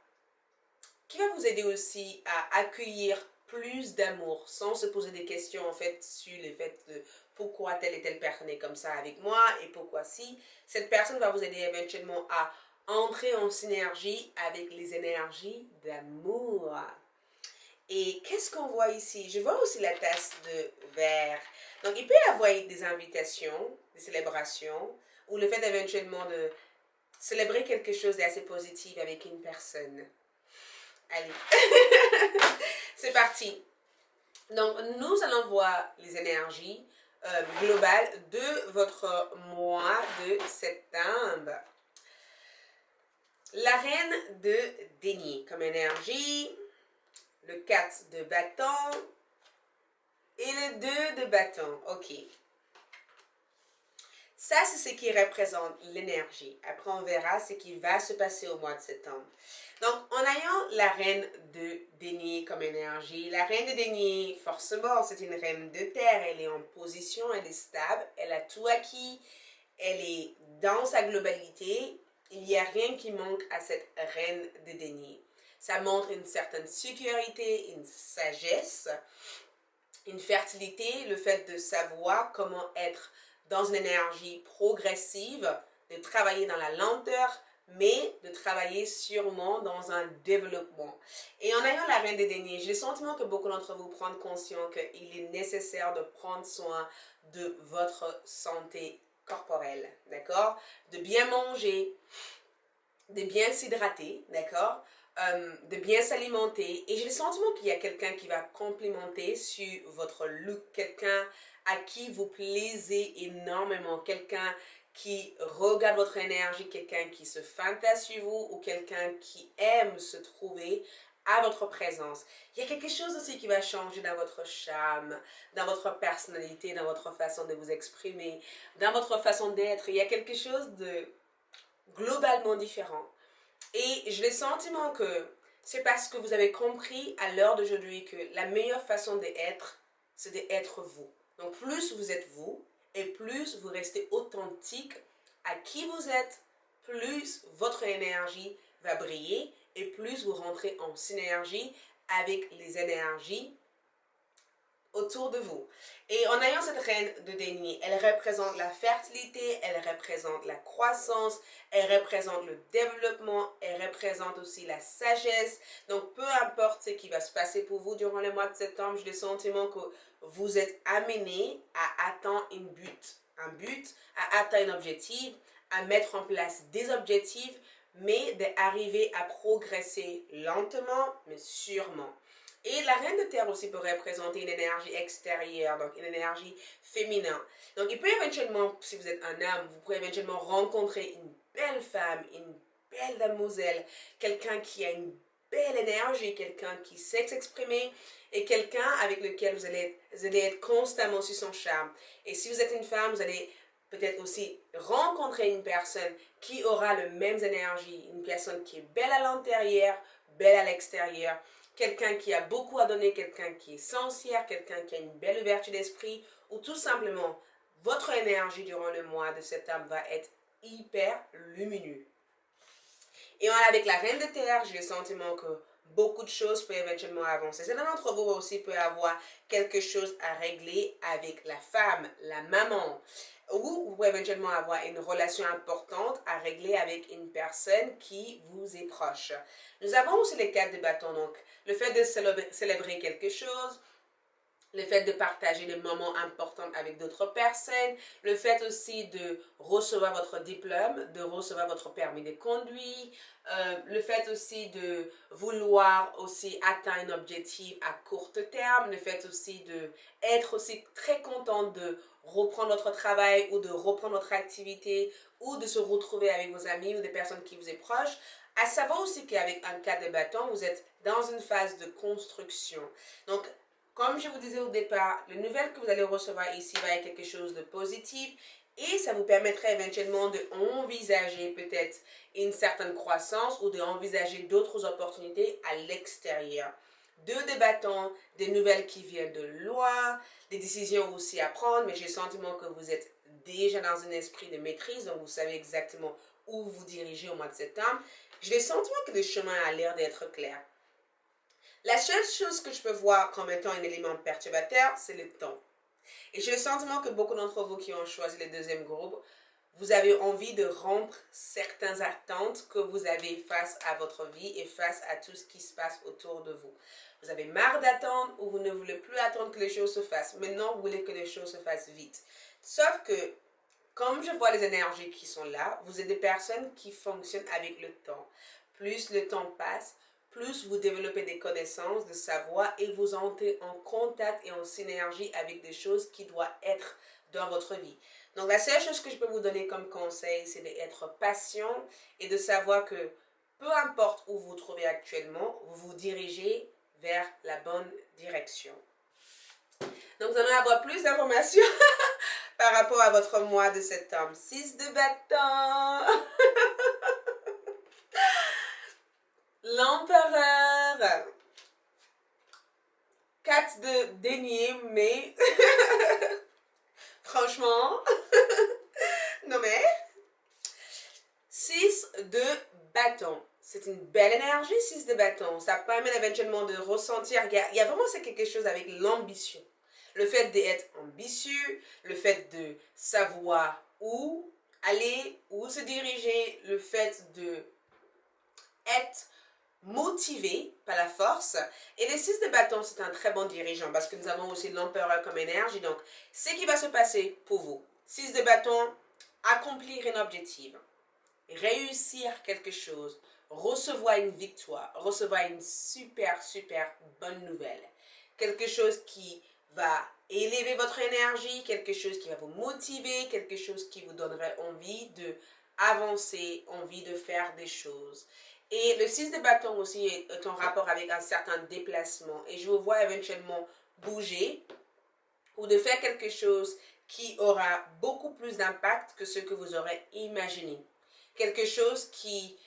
accueillir plus d'amour sans se poser des questions en fait sur le fait de pourquoi pourquoi telle et telle personne est comme ça avec moi et pourquoi si. Cette personne va vous aider éventuellement à entrer en synergie avec les énergies d'amour. Et qu'est-ce qu'on voit ici? Je vois aussi la tasse de verre. Donc, il peut y avoir des invitations, des célébrations, ou le fait éventuellement de célébrer quelque chose d'assez positif avec une personne. Allez, c'est parti. Donc, nous allons voir les énergies globales de votre mois de septembre. La reine de denier comme énergie, le 4 de bâton et le 2 de bâton. Ok. Ça, c'est ce qui représente l'énergie. Après, on verra ce qui va se passer au mois de septembre. Donc, en ayant la reine de denier comme énergie, la reine de denier, forcément, c'est une reine de terre. Elle est en position, elle est stable, elle a tout acquis, elle est dans sa globalité. Il n'y a rien qui manque à cette reine de denier. Ça montre une certaine sécurité, une sagesse, une fertilité, le fait de savoir comment être dans une énergie progressive, de travailler dans la lenteur, mais de travailler sûrement dans un développement. Et en ayant la reine des deniers, j'ai le sentiment que beaucoup d'entre vous prennent conscience qu'il est nécessaire de prendre soin de votre santé corporelle, d'accord? De bien manger, de bien s'hydrater, d'accord? De bien s'alimenter. Et j'ai le sentiment qu'il y a quelqu'un qui va complimenter sur votre look, quelqu'un à qui vous plaisez énormément, quelqu'un qui regarde votre énergie, quelqu'un qui se fantasme sur vous ou quelqu'un qui aime se trouver à votre présence. Il y a quelque chose aussi qui va changer dans votre charme, dans votre personnalité, dans votre façon de vous exprimer, dans votre façon d'être. Il y a quelque chose de globalement différent. Et j'ai le sentiment que c'est parce que vous avez compris à l'heure d'aujourd'hui que la meilleure façon d'être, c'est d'être vous. Donc plus vous êtes vous et plus vous restez authentique à qui vous êtes, plus votre énergie va briller et plus vous rentrez en synergie avec les énergies autour de vous. Et en ayant cette reine de denier, elle représente la fertilité, elle représente la croissance, elle représente le développement, elle représente aussi la sagesse. Donc, peu importe ce qui va se passer pour vous durant le mois de septembre, j'ai le sentiment que vous êtes amené à atteindre un but, à atteindre un objectif, à mettre en place des objectifs, mais d'arriver à progresser lentement, mais sûrement. Et la reine de terre aussi peut représenter une énergie extérieure, donc une énergie féminin. Donc il peut éventuellement, si vous êtes un homme, vous pouvez éventuellement rencontrer une belle femme, une belle demoiselle, quelqu'un qui a une belle énergie, quelqu'un qui sait s'exprimer et quelqu'un avec lequel vous allez être constamment sur son charme. Et si vous êtes une femme, vous allez peut-être aussi rencontrer une personne qui aura le même énergie, une personne qui est belle à l'intérieur, belle à l'extérieur, quelqu'un qui a beaucoup à donner, quelqu'un qui est sincère, quelqu'un qui a une belle ouverture d'esprit, ou tout simplement, votre énergie durant le mois de septembre va être hyper lumineux. Et avec la reine de terre, j'ai le sentiment que beaucoup de choses peuvent éventuellement avancer. Certains d'entre vous aussi peuvent avoir quelque chose à régler avec la femme, la maman. Ou vous pouvez éventuellement avoir une relation importante à régler avec une personne qui vous est proche. Nous avons aussi les 4 de bâton, donc le fait de célébrer quelque chose, le fait de partager des moments importants avec d'autres personnes, le fait aussi de recevoir votre diplôme, de recevoir votre permis de conduire, le fait aussi de vouloir aussi atteindre un objectif à court terme, le fait aussi d'être aussi très content de reprendre votre travail ou de reprendre votre activité ou de se retrouver avec vos amis ou des personnes qui vous sont proches. À savoir aussi qu'avec un 4 de bâton, vous êtes dans une phase de construction. Donc, comme je vous disais au départ, le nouvelle que vous allez recevoir ici va être quelque chose de positif et ça vous permettrait éventuellement d'envisager peut-être une certaine croissance ou d'envisager d'autres opportunités à l'extérieur. 2 de bâton, des nouvelles qui viennent de loin, des décisions aussi à prendre, mais j'ai le sentiment que vous êtes déjà dans un esprit de maîtrise, donc vous savez exactement où vous dirigez au mois de septembre. J'ai le sentiment que le chemin a l'air d'être clair. La seule chose que je peux voir comme étant un élément perturbateur, c'est le temps. Et j'ai le sentiment que beaucoup d'entre vous qui ont choisi le deuxième groupe, vous avez envie de rompre certaines attentes que vous avez face à votre vie et face à tout ce qui se passe autour de vous. Vous avez marre d'attendre ou vous ne voulez plus attendre que les choses se fassent. Maintenant, vous voulez que les choses se fassent vite. Sauf que, comme je vois les énergies qui sont là, vous êtes des personnes qui fonctionnent avec le temps. Plus le temps passe, plus vous développez des connaissances, de savoir et vous entrez en contact et en synergie avec des choses qui doivent être dans votre vie. Donc la seule chose que je peux vous donner comme conseil, c'est d'être patient et de savoir que peu importe où vous vous trouvez actuellement, vous vous dirigez vers la bonne direction. Donc vous allez avoir plus d'informations par rapport à votre mois de septembre. 6 de bâton. L'empereur. 4 de denier, mais franchement, non mais 6 de bâton. C'est une belle énergie, 6 de bâton. Ça permet éventuellement de ressentir. Il y a vraiment quelque chose avec l'ambition. Le fait d'être ambitieux, le fait de savoir où aller, où se diriger, le fait de être motivé par la force. Et le 6 de bâton, c'est un très bon dirigeant parce que nous avons aussi l'empereur comme énergie. Donc, ce qui va se passer pour vous. 6 de bâton, accomplir un objectif, réussir quelque chose, recevoir une victoire, recevoir une super bonne nouvelle. Quelque chose qui va élever votre énergie, quelque chose qui va vous motiver, quelque chose qui vous donnerait envie de avancer, envie de faire des choses. Et le 6 de bâton aussi est en rapport avec un certain déplacement. Et je vous vois éventuellement bouger ou de faire quelque chose qui aura beaucoup plus d'impact que ce que vous aurez imaginé. Quelque chose qui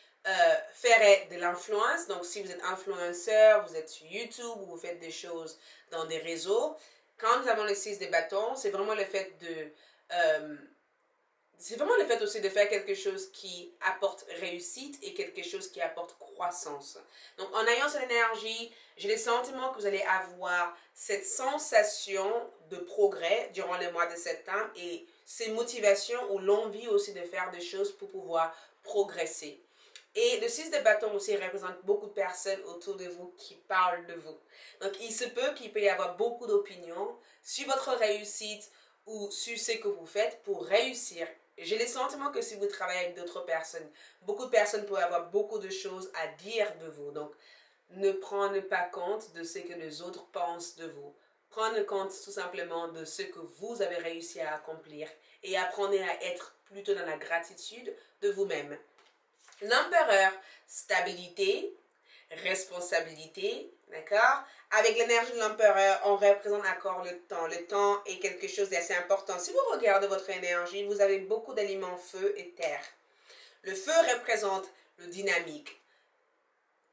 ferait de l'influence. Donc, si vous êtes influenceur, vous êtes sur YouTube ou vous faites des choses dans des réseaux, quand nous avons le 6 de bâton, c'est vraiment le fait de... c'est vraiment le fait aussi de faire quelque chose qui apporte réussite et quelque chose qui apporte croissance. Donc, en ayant cette énergie, j'ai le sentiment que vous allez avoir cette sensation de progrès durant le mois de septembre et ces motivations ou l'envie aussi de faire des choses pour pouvoir progresser. Et le 6 de bâton aussi représente beaucoup de personnes autour de vous qui parlent de vous. Donc, il se peut qu'il peut y avoir beaucoup d'opinions sur votre réussite ou sur ce que vous faites pour réussir. J'ai le sentiment que si vous travaillez avec d'autres personnes, beaucoup de personnes peuvent avoir beaucoup de choses à dire de vous. Donc, ne prenez pas compte de ce que les autres pensent de vous. Prenez compte tout simplement de ce que vous avez réussi à accomplir et apprenez à être plutôt dans la gratitude de vous-même. L'empereur, stabilité, responsabilité, d'accord? Avec l'énergie de l'empereur, on représente encore le temps. Le temps est quelque chose d'assez important. Si vous regardez votre énergie, vous avez beaucoup d'éléments feu et terre. Le feu représente le dynamique.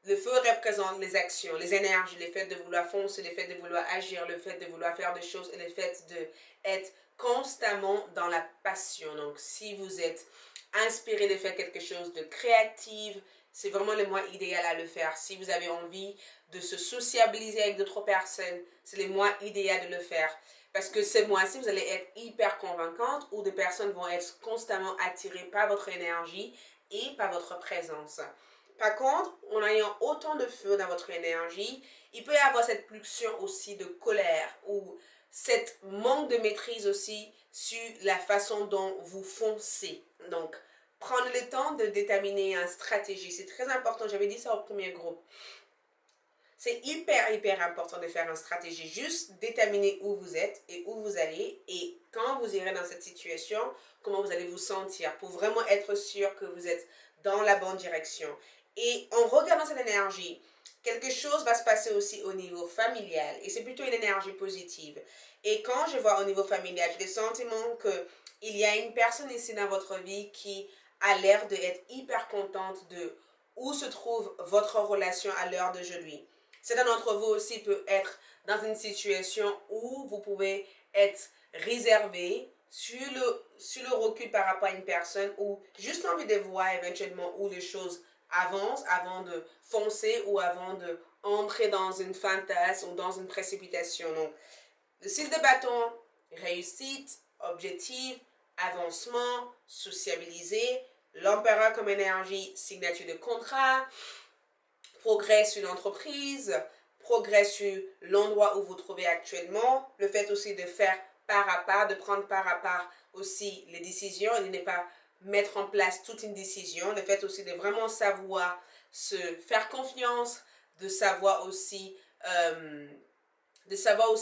Le feu représente les actions, les énergies, le fait de vouloir foncer, le fait de vouloir agir, le fait de vouloir faire des choses et le fait d'être constamment dans la passion. Donc, si vous êtes inspiré de faire quelque chose de créatif, c'est vraiment le mois idéal à le faire. Si vous avez envie de se sociabiliser avec d'autres personnes, c'est le mois idéal de le faire. Parce que ce mois-ci, vous allez être hyper convaincante ou des personnes vont être constamment attirées par votre énergie et par votre présence. Par contre, en ayant autant de feu dans votre énergie, il peut y avoir cette pulsion aussi de colère ou cette manque de maîtrise aussi sur la façon dont vous foncez. Donc, prendre le temps de déterminer une stratégie. C'est très important. J'avais dit ça au premier groupe. C'est hyper important de faire une stratégie. Juste déterminer où vous êtes et où vous allez. Et quand vous irez dans cette situation, comment vous allez vous sentir pour vraiment être sûr que vous êtes dans la bonne direction. Et en regardant cette énergie, quelque chose va se passer aussi au niveau familial. Et c'est plutôt une énergie positive. Et quand je vois au niveau familial, j'ai le sentiment qu'il y a une personne ici dans votre vie qui a l'air d'être hyper contente de où se trouve votre relation à l'heure d'aujourd'hui. Certains d'entre vous aussi peut être dans une situation où vous pouvez être réservé sur le recul par rapport à une personne ou juste envie de voir éventuellement où les choses avancent avant de foncer ou avant de entrer dans une fantasme ou dans une précipitation. Donc, le 6 de bâton réussite, objectif, avancement, sociabiliser. L'empereur comme énergie, signature de contrat, progrès sur l'entreprise, progrès sur l'endroit où vous vous trouvez actuellement, le fait aussi de faire part à part, de prendre part à part aussi les décisions et de ne pas mettre en place toute une décision, le fait aussi de vraiment savoir se faire confiance, de savoir aussi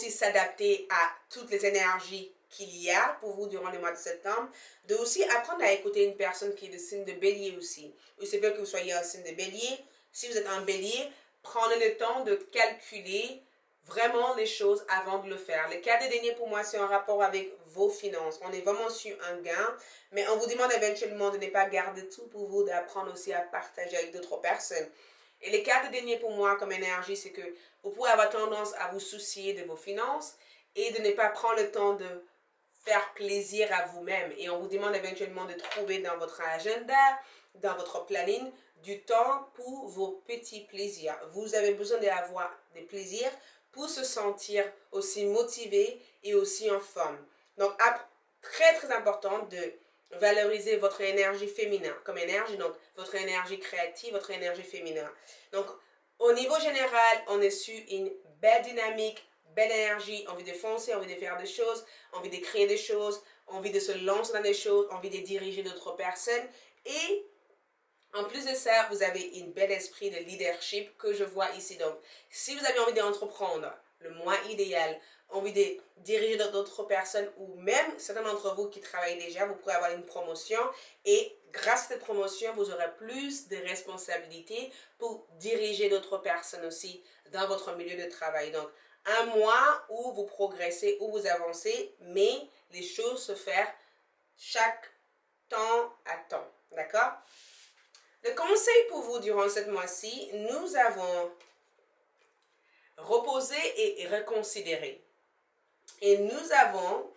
s'adapter à toutes les énergies qu'il y a pour vous durant le mois de septembre, de aussi apprendre à écouter une personne qui est de signe de bélier aussi. Il se peut que vous soyez un signe de bélier. Si vous êtes un bélier, prenez le temps de calculer vraiment les choses avant de le faire. Le cas des deniers pour moi, c'est en rapport avec vos finances. On est vraiment sur un gain, mais on vous demande éventuellement de ne pas garder tout pour vous, d'apprendre aussi à partager avec d'autres personnes. Et les cartes de denier pour moi comme énergie, c'est que vous pouvez avoir tendance à vous soucier de vos finances et de ne pas prendre le temps de faire plaisir à vous-même. Et on vous demande éventuellement de trouver dans votre agenda, dans votre planning, du temps pour vos petits plaisirs. Vous avez besoin d'avoir des plaisirs pour se sentir aussi motivé et aussi en forme. Donc, très très important de valoriser votre énergie féminin comme énergie, donc votre énergie créative, votre énergie féminin. Donc, au niveau général, on est sur une belle dynamique, belle énergie, envie de foncer, envie de faire des choses, envie de créer des choses, envie de se lancer dans des choses, envie de diriger d'autres personnes. Et en plus de ça, vous avez un bel esprit de leadership que je vois ici. Donc, si vous avez envie d'entreprendre, le mois idéal, envie de diriger d'autres personnes ou même certains d'entre vous qui travaillent déjà, vous pourrez avoir une promotion et grâce à cette promotion, vous aurez plus de responsabilités pour diriger d'autres personnes aussi dans votre milieu de travail. Donc, un mois où vous progressez, où vous avancez, mais les choses se font chaque temps à temps. D'accord? Le conseil pour vous durant ce mois-ci, nous avons reposé et reconsidéré. Et nous avons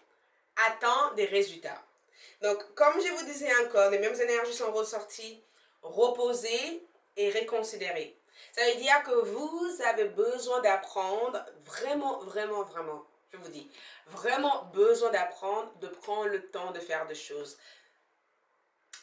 atteint des résultats. Donc, comme je vous disais encore, les mêmes énergies sont ressorties, reposer et reconsidérer. Ça veut dire que vous avez besoin d'apprendre, vraiment, vraiment, vraiment, je vous dis, vraiment besoin d'apprendre, de prendre le temps de faire des choses.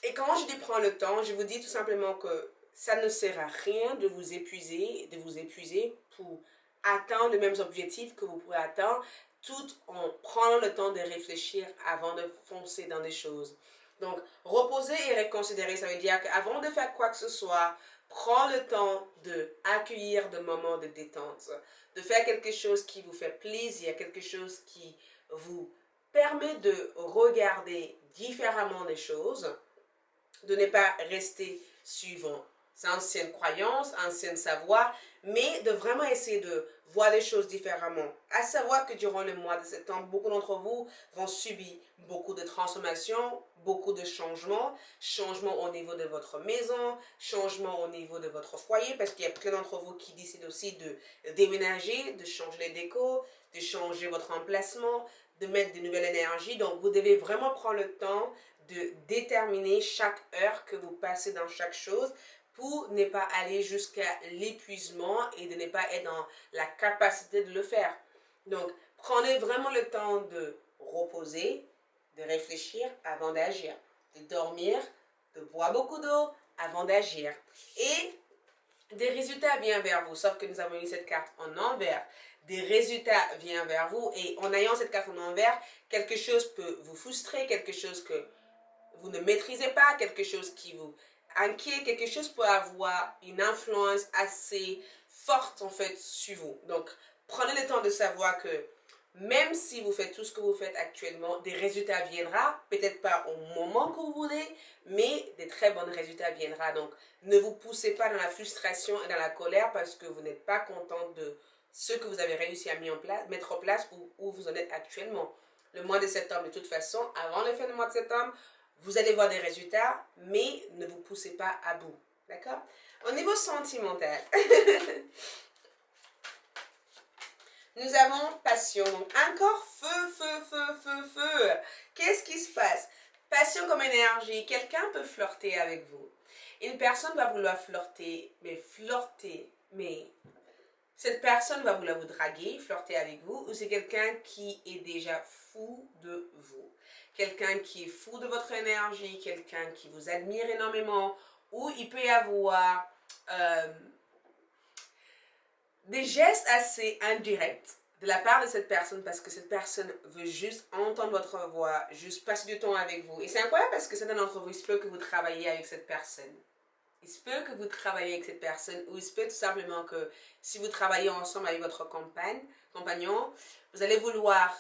Et quand je dis prendre le temps, je vous dis tout simplement que ça ne sert à rien de vous épuiser pour atteindre les mêmes objectifs que vous pourrez atteindre, tout en prenant le temps de réfléchir avant de foncer dans des choses. Donc, reposer et reconsidérer, ça veut dire qu'avant de faire quoi que ce soit, prends le temps d'accueillir des moments de détente, de faire quelque chose qui vous fait plaisir, quelque chose qui vous permet de regarder différemment les choses, de ne pas rester suivant anciennes croyances, anciennes savoirs, mais de vraiment essayer de voir les choses différemment. À savoir que durant le mois de septembre, beaucoup d'entre vous vont subir beaucoup de transformations, beaucoup de changements, changements au niveau de votre maison, changements au niveau de votre foyer, parce qu'il y a plein d'entre vous qui décident aussi de déménager, de changer les décors, de changer votre emplacement, de mettre de nouvelles énergies. Donc, vous devez vraiment prendre le temps de déterminer chaque heure que vous passez dans chaque chose pour ne pas aller jusqu'à l'épuisement et de ne pas être dans la capacité de le faire. Donc, prenez vraiment le temps de reposer, de réfléchir avant d'agir, de dormir, de boire beaucoup d'eau avant d'agir. Et des résultats viennent vers vous, sauf que nous avons eu cette carte en envers. Des résultats viennent vers vous et en ayant cette carte en envers, quelque chose peut vous frustrer, quelque chose que vous ne maîtrisez pas, quelque chose qui vous inquiète, quelque chose peut avoir une influence assez forte en fait sur vous. Donc, prenez le temps de savoir que même si vous faites tout ce que vous faites actuellement, des résultats viendront, peut-être pas au moment que vous voulez, mais des très bons résultats viendront. Donc, ne vous poussez pas dans la frustration et dans la colère parce que vous n'êtes pas content de ce que vous avez réussi à mettre en place ou où vous en êtes actuellement. Le mois de septembre, de toute façon, avant la fin du mois de septembre, vous allez voir des résultats, mais ne vous poussez pas à bout. D'accord? Au niveau sentimental, nous avons passion. Donc, encore feu, feu, feu, feu, feu. Qu'est-ce qui se passe? Passion comme énergie. Quelqu'un peut flirter avec vous. Une personne va vouloir flirter, mais Cette personne va vouloir vous draguer, flirter avec vous, ou c'est quelqu'un qui est déjà fou de vous. Quelqu'un qui est fou de votre énergie, quelqu'un qui vous admire énormément, ou il peut y avoir des gestes assez indirects de la part de cette personne parce que cette personne veut juste entendre votre voix, juste passer du temps avec vous. Et c'est incroyable parce que certains d'entre vous, il se peut que vous travaillez avec cette personne. Il se peut que vous travaillez avec cette personne ou il se peut tout simplement que si vous travaillez ensemble avec votre compagnon, vous allez vouloir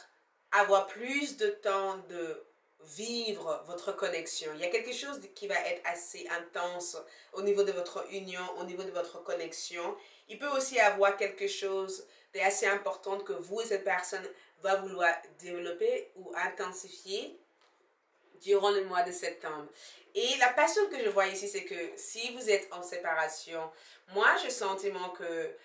avoir plus de temps de vivre votre connexion. Il y a quelque chose qui va être assez intense au niveau de votre union, au niveau de votre connexion. Il peut aussi avoir quelque chose d'assez important que vous et cette personne va vouloir développer ou intensifier durant le mois de septembre. Et la passion que je vois ici, c'est que si vous êtes en séparation, moi j'ai le sentiment que,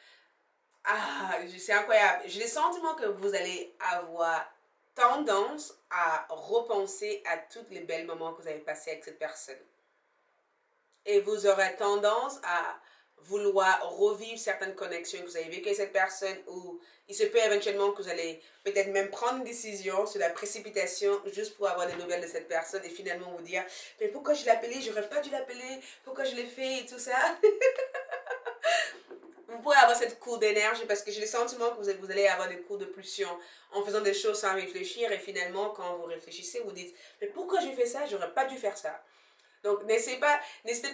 c'est incroyable, j'ai le sentiment que vous allez avoir tendance à repenser à tous les belles moments que vous avez passés avec cette personne. Et vous aurez tendance à vouloir revivre certaines connexions que vous avez vécues avec cette personne ou il se peut éventuellement que vous allez peut-être même prendre une décision sur la précipitation juste pour avoir des nouvelles de cette personne et finalement vous dire mais pourquoi je l'ai appelé, j'aurais pas dû l'appeler, pourquoi je l'ai fait et tout ça. Vous pourrez avoir cette cour d'énergie parce que j'ai le sentiment que vous allez avoir des coups de pulsion en faisant des choses sans réfléchir et finalement quand vous réfléchissez vous dites mais pourquoi j'ai fait ça, j'aurais pas dû faire ça. Donc, n'hésitez pas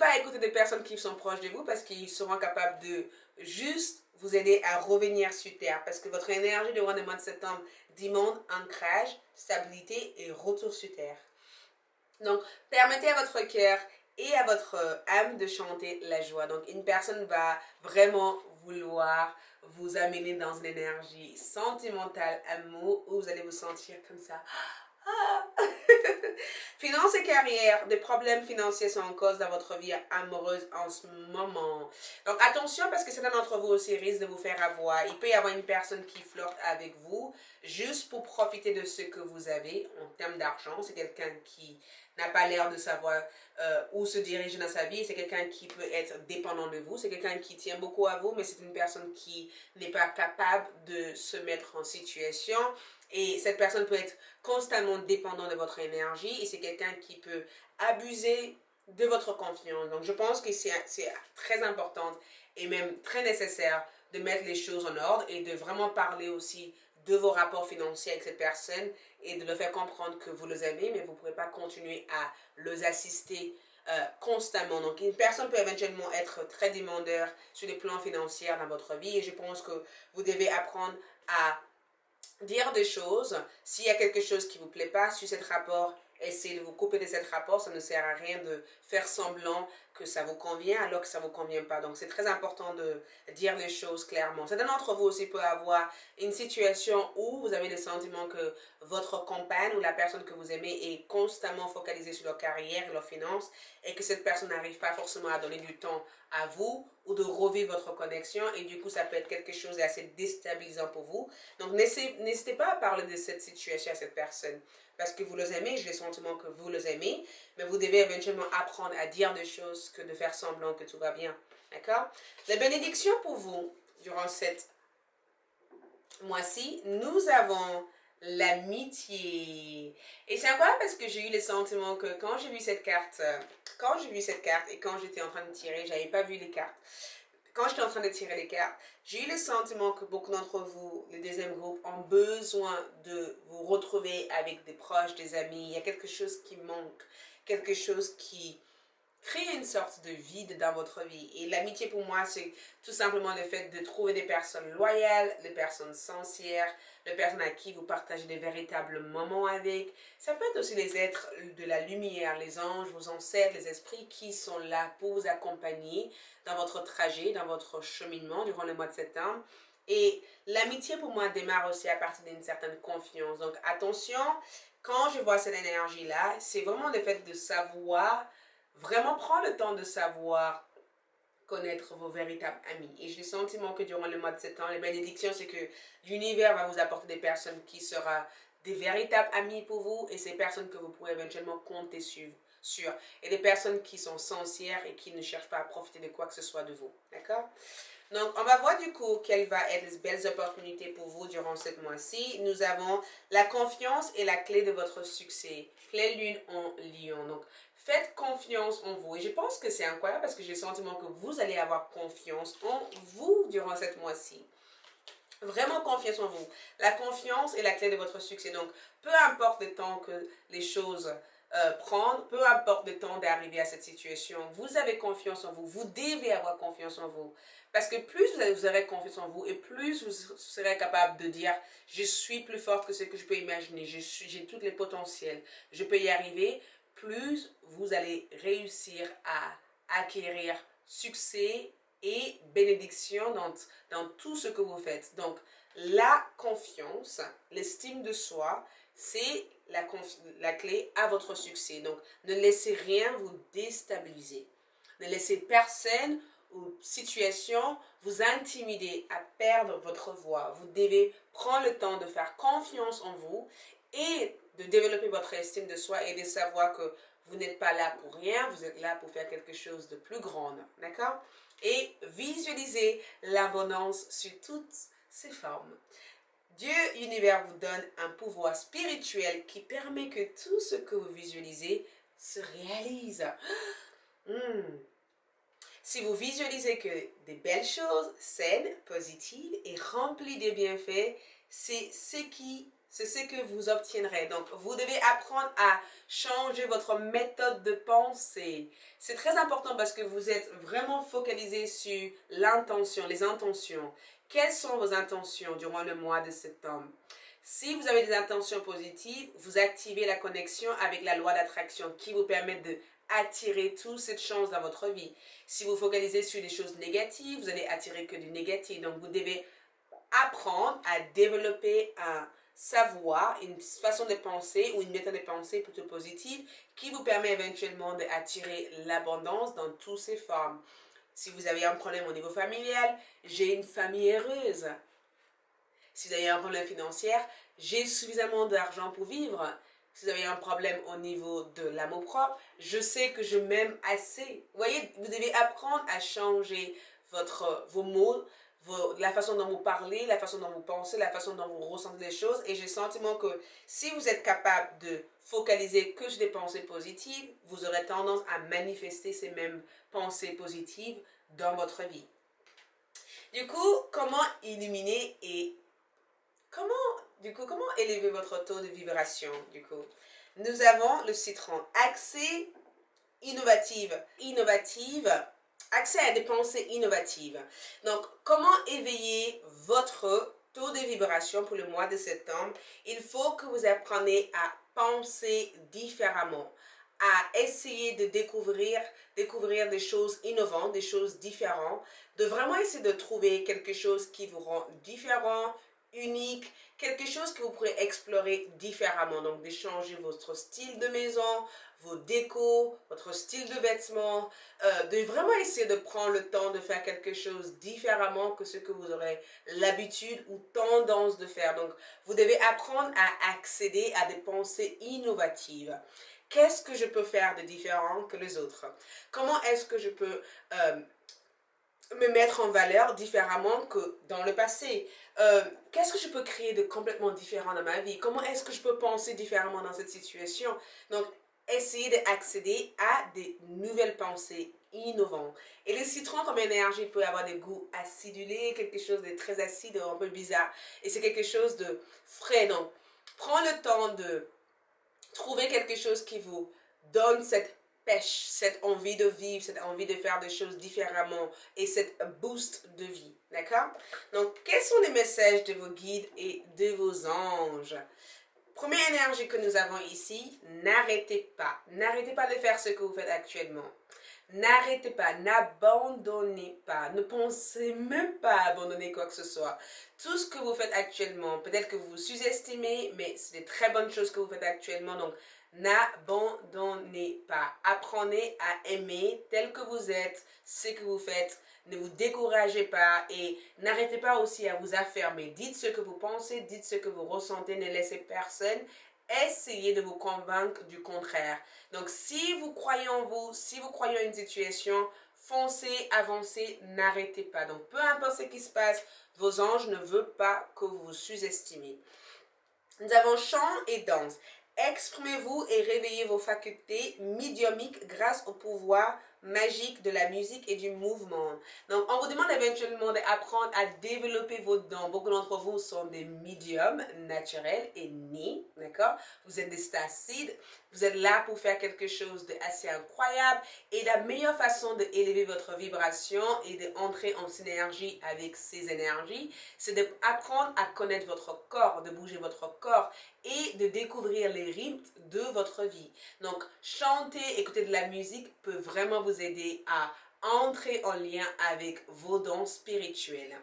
à écouter des personnes qui sont proches de vous parce qu'ils seront capables de juste vous aider à revenir sur Terre. Parce que votre énergie durant le mois de septembre demande ancrage, stabilité et retour sur Terre. Donc, permettez à votre cœur et à votre âme de chanter la joie. Donc, une personne va vraiment vouloir vous amener dans une énergie sentimentale, amour, où vous allez vous sentir comme ça. Finances et carrière, des problèmes financiers sont en cause dans votre vie amoureuse en ce moment. Donc attention parce que certains d'entre vous aussi risquent de vous faire avoir. Il peut y avoir une personne qui flirte avec vous juste pour profiter de ce que vous avez en termes d'argent. C'est quelqu'un qui n'a pas l'air de savoir où se diriger dans sa vie. C'est quelqu'un qui peut être dépendant de vous. C'est quelqu'un qui tient beaucoup à vous, mais c'est une personne qui n'est pas capable de se mettre en situation. Et cette personne peut être constamment dépendante de votre énergie et c'est quelqu'un qui peut abuser de votre confiance. Donc, je pense que c'est très important et même très nécessaire de mettre les choses en ordre et de vraiment parler aussi de vos rapports financiers avec cette personne et de leur faire comprendre que vous les aimez, mais vous ne pourrez pas continuer à les assister constamment. Donc, une personne peut éventuellement être très demandeur sur les plans financiers dans votre vie et je pense que vous devez apprendre à dire des choses. S'il y a quelque chose qui ne vous plaît pas sur cet rapport, essayez de vous couper de cet rapport. Ça ne sert à rien de faire semblant que ça vous convient alors que ça ne vous convient pas. Donc, c'est très important de dire les choses clairement. Certains d'entre vous aussi peut avoir une situation où vous avez le sentiment que votre compagne ou la personne que vous aimez est constamment focalisée sur leur carrière et leurs finances et que cette personne n'arrive pas forcément à donner du temps à vous ou de revivre votre connexion et du coup ça peut être quelque chose d'assez déstabilisant pour vous. Donc n'hésitez pas à parler de cette situation à cette personne parce que vous les aimez, j'ai le sentiment que vous les aimez, mais vous devez éventuellement apprendre à dire des choses que de faire semblant que tout va bien. D'accord? La bénédiction pour vous durant cette mois-ci, nous avons l'amitié. Et c'est incroyable parce que j'ai eu le sentiment que quand j'ai vu cette carte, et quand j'étais en train de tirer, j'avais pas vu les cartes. Quand j'étais en train de tirer les cartes, j'ai eu le sentiment que beaucoup d'entre vous, le deuxième groupe, ont besoin de vous retrouver avec des proches, des amis. Il y a quelque chose qui manque, quelque chose qui crée une sorte de vide dans votre vie. Et l'amitié pour moi, c'est tout simplement le fait de trouver des personnes loyales, des personnes sincères, des personnes à qui vous partagez des véritables moments avec. Ça peut être aussi les êtres de la lumière, les anges, vos ancêtres, les esprits qui sont là pour vous accompagner dans votre trajet, dans votre cheminement durant le mois de septembre. Et l'amitié pour moi démarre aussi à partir d'une certaine confiance. Donc attention, quand je vois cette énergie-là, c'est vraiment le fait de savoir vraiment prendre le temps de savoir connaître vos véritables amis. Et j'ai le sentiment que durant le mois de septembre, les bénédictions, c'est que l'univers va vous apporter des personnes qui seront des véritables amis pour vous et ces personnes que vous pourrez éventuellement compter sur. Et des personnes qui sont sincères et qui ne cherchent pas à profiter de quoi que ce soit de vous. D'accord? Donc, on va voir du coup quelles vont être les belles opportunités pour vous durant ce mois-ci. Nous avons la confiance et la clé de votre succès. Pleine lune en lion. Donc, faites confiance en vous. Et je pense que c'est incroyable parce que j'ai le sentiment que vous allez avoir confiance en vous durant ce mois-ci. Vraiment confiance en vous. La confiance est la clé de votre succès. Donc, peu importe le temps que les choses prendre, peu importe le temps d'arriver à cette situation, vous avez confiance en vous. Vous devez avoir confiance en vous. Parce que plus vous aurez confiance en vous et plus vous serez capable de dire je suis plus forte que ce que je peux imaginer, j'ai tous les potentiels, je peux y arriver, plus vous allez réussir à acquérir succès et bénédiction dans tout ce que vous faites. Donc, la confiance, l'estime de soi, c'est la clé à votre succès. Donc, ne laissez rien vous déstabiliser. Ne laissez personne ou situation vous intimider à perdre votre voix. Vous devez prendre le temps de faire confiance en vous et de développer votre estime de soi et de savoir que vous n'êtes pas là pour rien, vous êtes là pour faire quelque chose de plus grand. D'accord? Et visualisez l'abondance sur toutes ses formes. Dieu, l'univers vous donne un pouvoir spirituel qui permet que tout ce que vous visualisez se réalise. Si vous visualisez que des belles choses, saines, positives et remplies de bienfaits, c'est ce que vous obtiendrez. Donc, vous devez apprendre à changer votre méthode de pensée. C'est très important parce que vous êtes vraiment focalisé sur l'intention, les intentions. Quelles sont vos intentions durant le mois de septembre? Si vous avez des intentions positives, vous activez la connexion avec la loi d'attraction qui vous permet de attirer toute cette chance dans votre vie. Si vous focalisez sur les choses négatives, vous allez attirer que du négatif. Donc, vous devez apprendre à développer un savoir, une façon de penser ou une méthode de pensée plutôt positive qui vous permet éventuellement d'attirer l'abondance dans toutes ses formes. Si vous avez un problème au niveau familial, j'ai une famille heureuse. Si vous avez un problème financier, j'ai suffisamment d'argent pour vivre. Si vous avez un problème au niveau de l'amour-propre, je sais que je m'aime assez. Vous voyez, vous devez apprendre à changer vos mots, la façon dont vous parlez, la façon dont vous pensez, la façon dont vous ressentez les choses. Et j'ai le sentiment que si vous êtes capable de focaliser que sur des pensées positives, vous aurez tendance à manifester ces mêmes pensées positives dans votre vie. Du coup, comment illuminer et comment élever votre taux de vibration, Nous avons le citron. Accès innovative, accès à des pensées innovatives. Donc, comment éveiller votre taux de vibration pour le mois de septembre? Il faut que vous appreniez à penser différemment, à essayer de découvrir des choses innovantes, des choses différentes, de vraiment essayer de trouver quelque chose qui vous rend différent, unique, quelque chose que vous pourrez explorer différemment. Donc, d'échanger votre style de maison, vos décos, votre style de vêtements, de vraiment essayer de prendre le temps de faire quelque chose différemment que ce que vous aurez l'habitude ou tendance de faire. Donc, vous devez apprendre à accéder à des pensées innovatives. Qu'est-ce que je peux faire de différent que les autres? Comment est-ce que je peux me mettre en valeur différemment que dans le passé? Qu'est-ce que je peux créer de complètement différent dans ma vie? Comment est-ce que je peux penser différemment dans cette situation? Donc, essayez d'accéder à des nouvelles pensées innovantes. Et le citron comme énergie peut avoir des goûts acidulés, quelque chose de très acide, un peu bizarre. Et c'est quelque chose de frais. Donc, prends le temps de trouver quelque chose qui vous donne cette pêche, cette envie de vivre, cette envie de faire des choses différemment et cette boost de vie. D'accord? Donc, quels sont les messages de vos guides et de vos anges? Première énergie que nous avons ici, n'arrêtez pas. N'arrêtez pas de faire ce que vous faites actuellement. N'arrêtez pas, n'abandonnez pas, ne pensez même pas à abandonner quoi que ce soit. Tout ce que vous faites actuellement, peut-être que vous vous sous-estimez, mais c'est des très bonnes choses que vous faites actuellement, donc n'abandonnez pas. Apprenez à aimer tel que vous êtes, ce que vous faites. Ne vous découragez pas et n'arrêtez pas aussi à vous affirmer. Dites ce que vous pensez, dites ce que vous ressentez, ne laissez personne essayer de vous convaincre du contraire. Donc, si vous croyez en vous, si vous croyez en une situation, foncez, avancez, n'arrêtez pas. Donc, peu importe ce qui se passe, vos anges ne veulent pas que vous vous sous-estimez. Nous avons chant et danse. Exprimez-vous et réveillez vos facultés médiumiques grâce au pouvoir magique de la musique et du mouvement. Donc, on vous demande éventuellement d'apprendre à développer vos dons. Beaucoup d'entre vous sont des médiums naturels et nés, d'accord? Vous êtes des stacides. Vous êtes là pour faire quelque chose d'assez incroyable. Et la meilleure façon d'élever votre vibration et d'entrer en synergie avec ces énergies, c'est d'apprendre à connaître votre corps, de bouger votre corps et de découvrir les rythmes de votre vie. Donc, chanter, écouter de la musique peut vraiment vous aider à entrer en lien avec vos dons spirituels.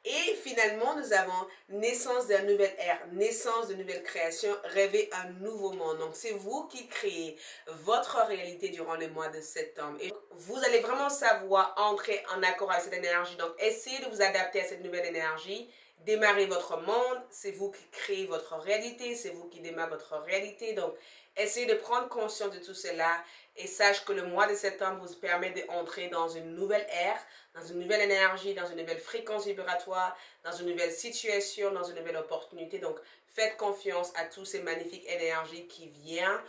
Et finalement, nous avons naissance d'une nouvelle ère, naissance de nouvelles créations, rêver un nouveau monde. Donc, c'est vous qui créez votre réalité durant le mois de septembre. Et vous allez vraiment savoir entrer en accord avec cette énergie. Donc, essayez de vous adapter à cette nouvelle énergie. Démarrez votre monde. C'est vous qui créez votre réalité. C'est vous qui démarrez votre réalité. Donc, essayez de prendre conscience de tout cela. Et sache que le mois de septembre vous permet d'entrer dans une nouvelle ère, dans une nouvelle énergie, dans une nouvelle fréquence vibratoire, dans une nouvelle situation, dans une nouvelle opportunité. Donc, faites confiance à toutes ces magnifiques énergies qui viennent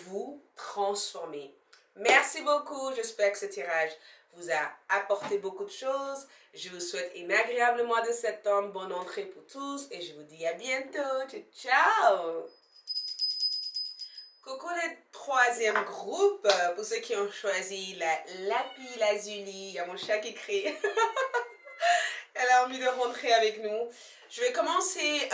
vous transformer. Merci beaucoup. J'espère que ce tirage vous a apporté beaucoup de choses. Je vous souhaite un agréable mois de septembre. Bonne entrée pour tous et je vous dis à bientôt. Ciao! Coucou le troisième groupe, pour ceux qui ont choisi la lapis lazuli. Il y a mon chat qui crie. Elle a envie de rentrer avec nous. Je vais commencer,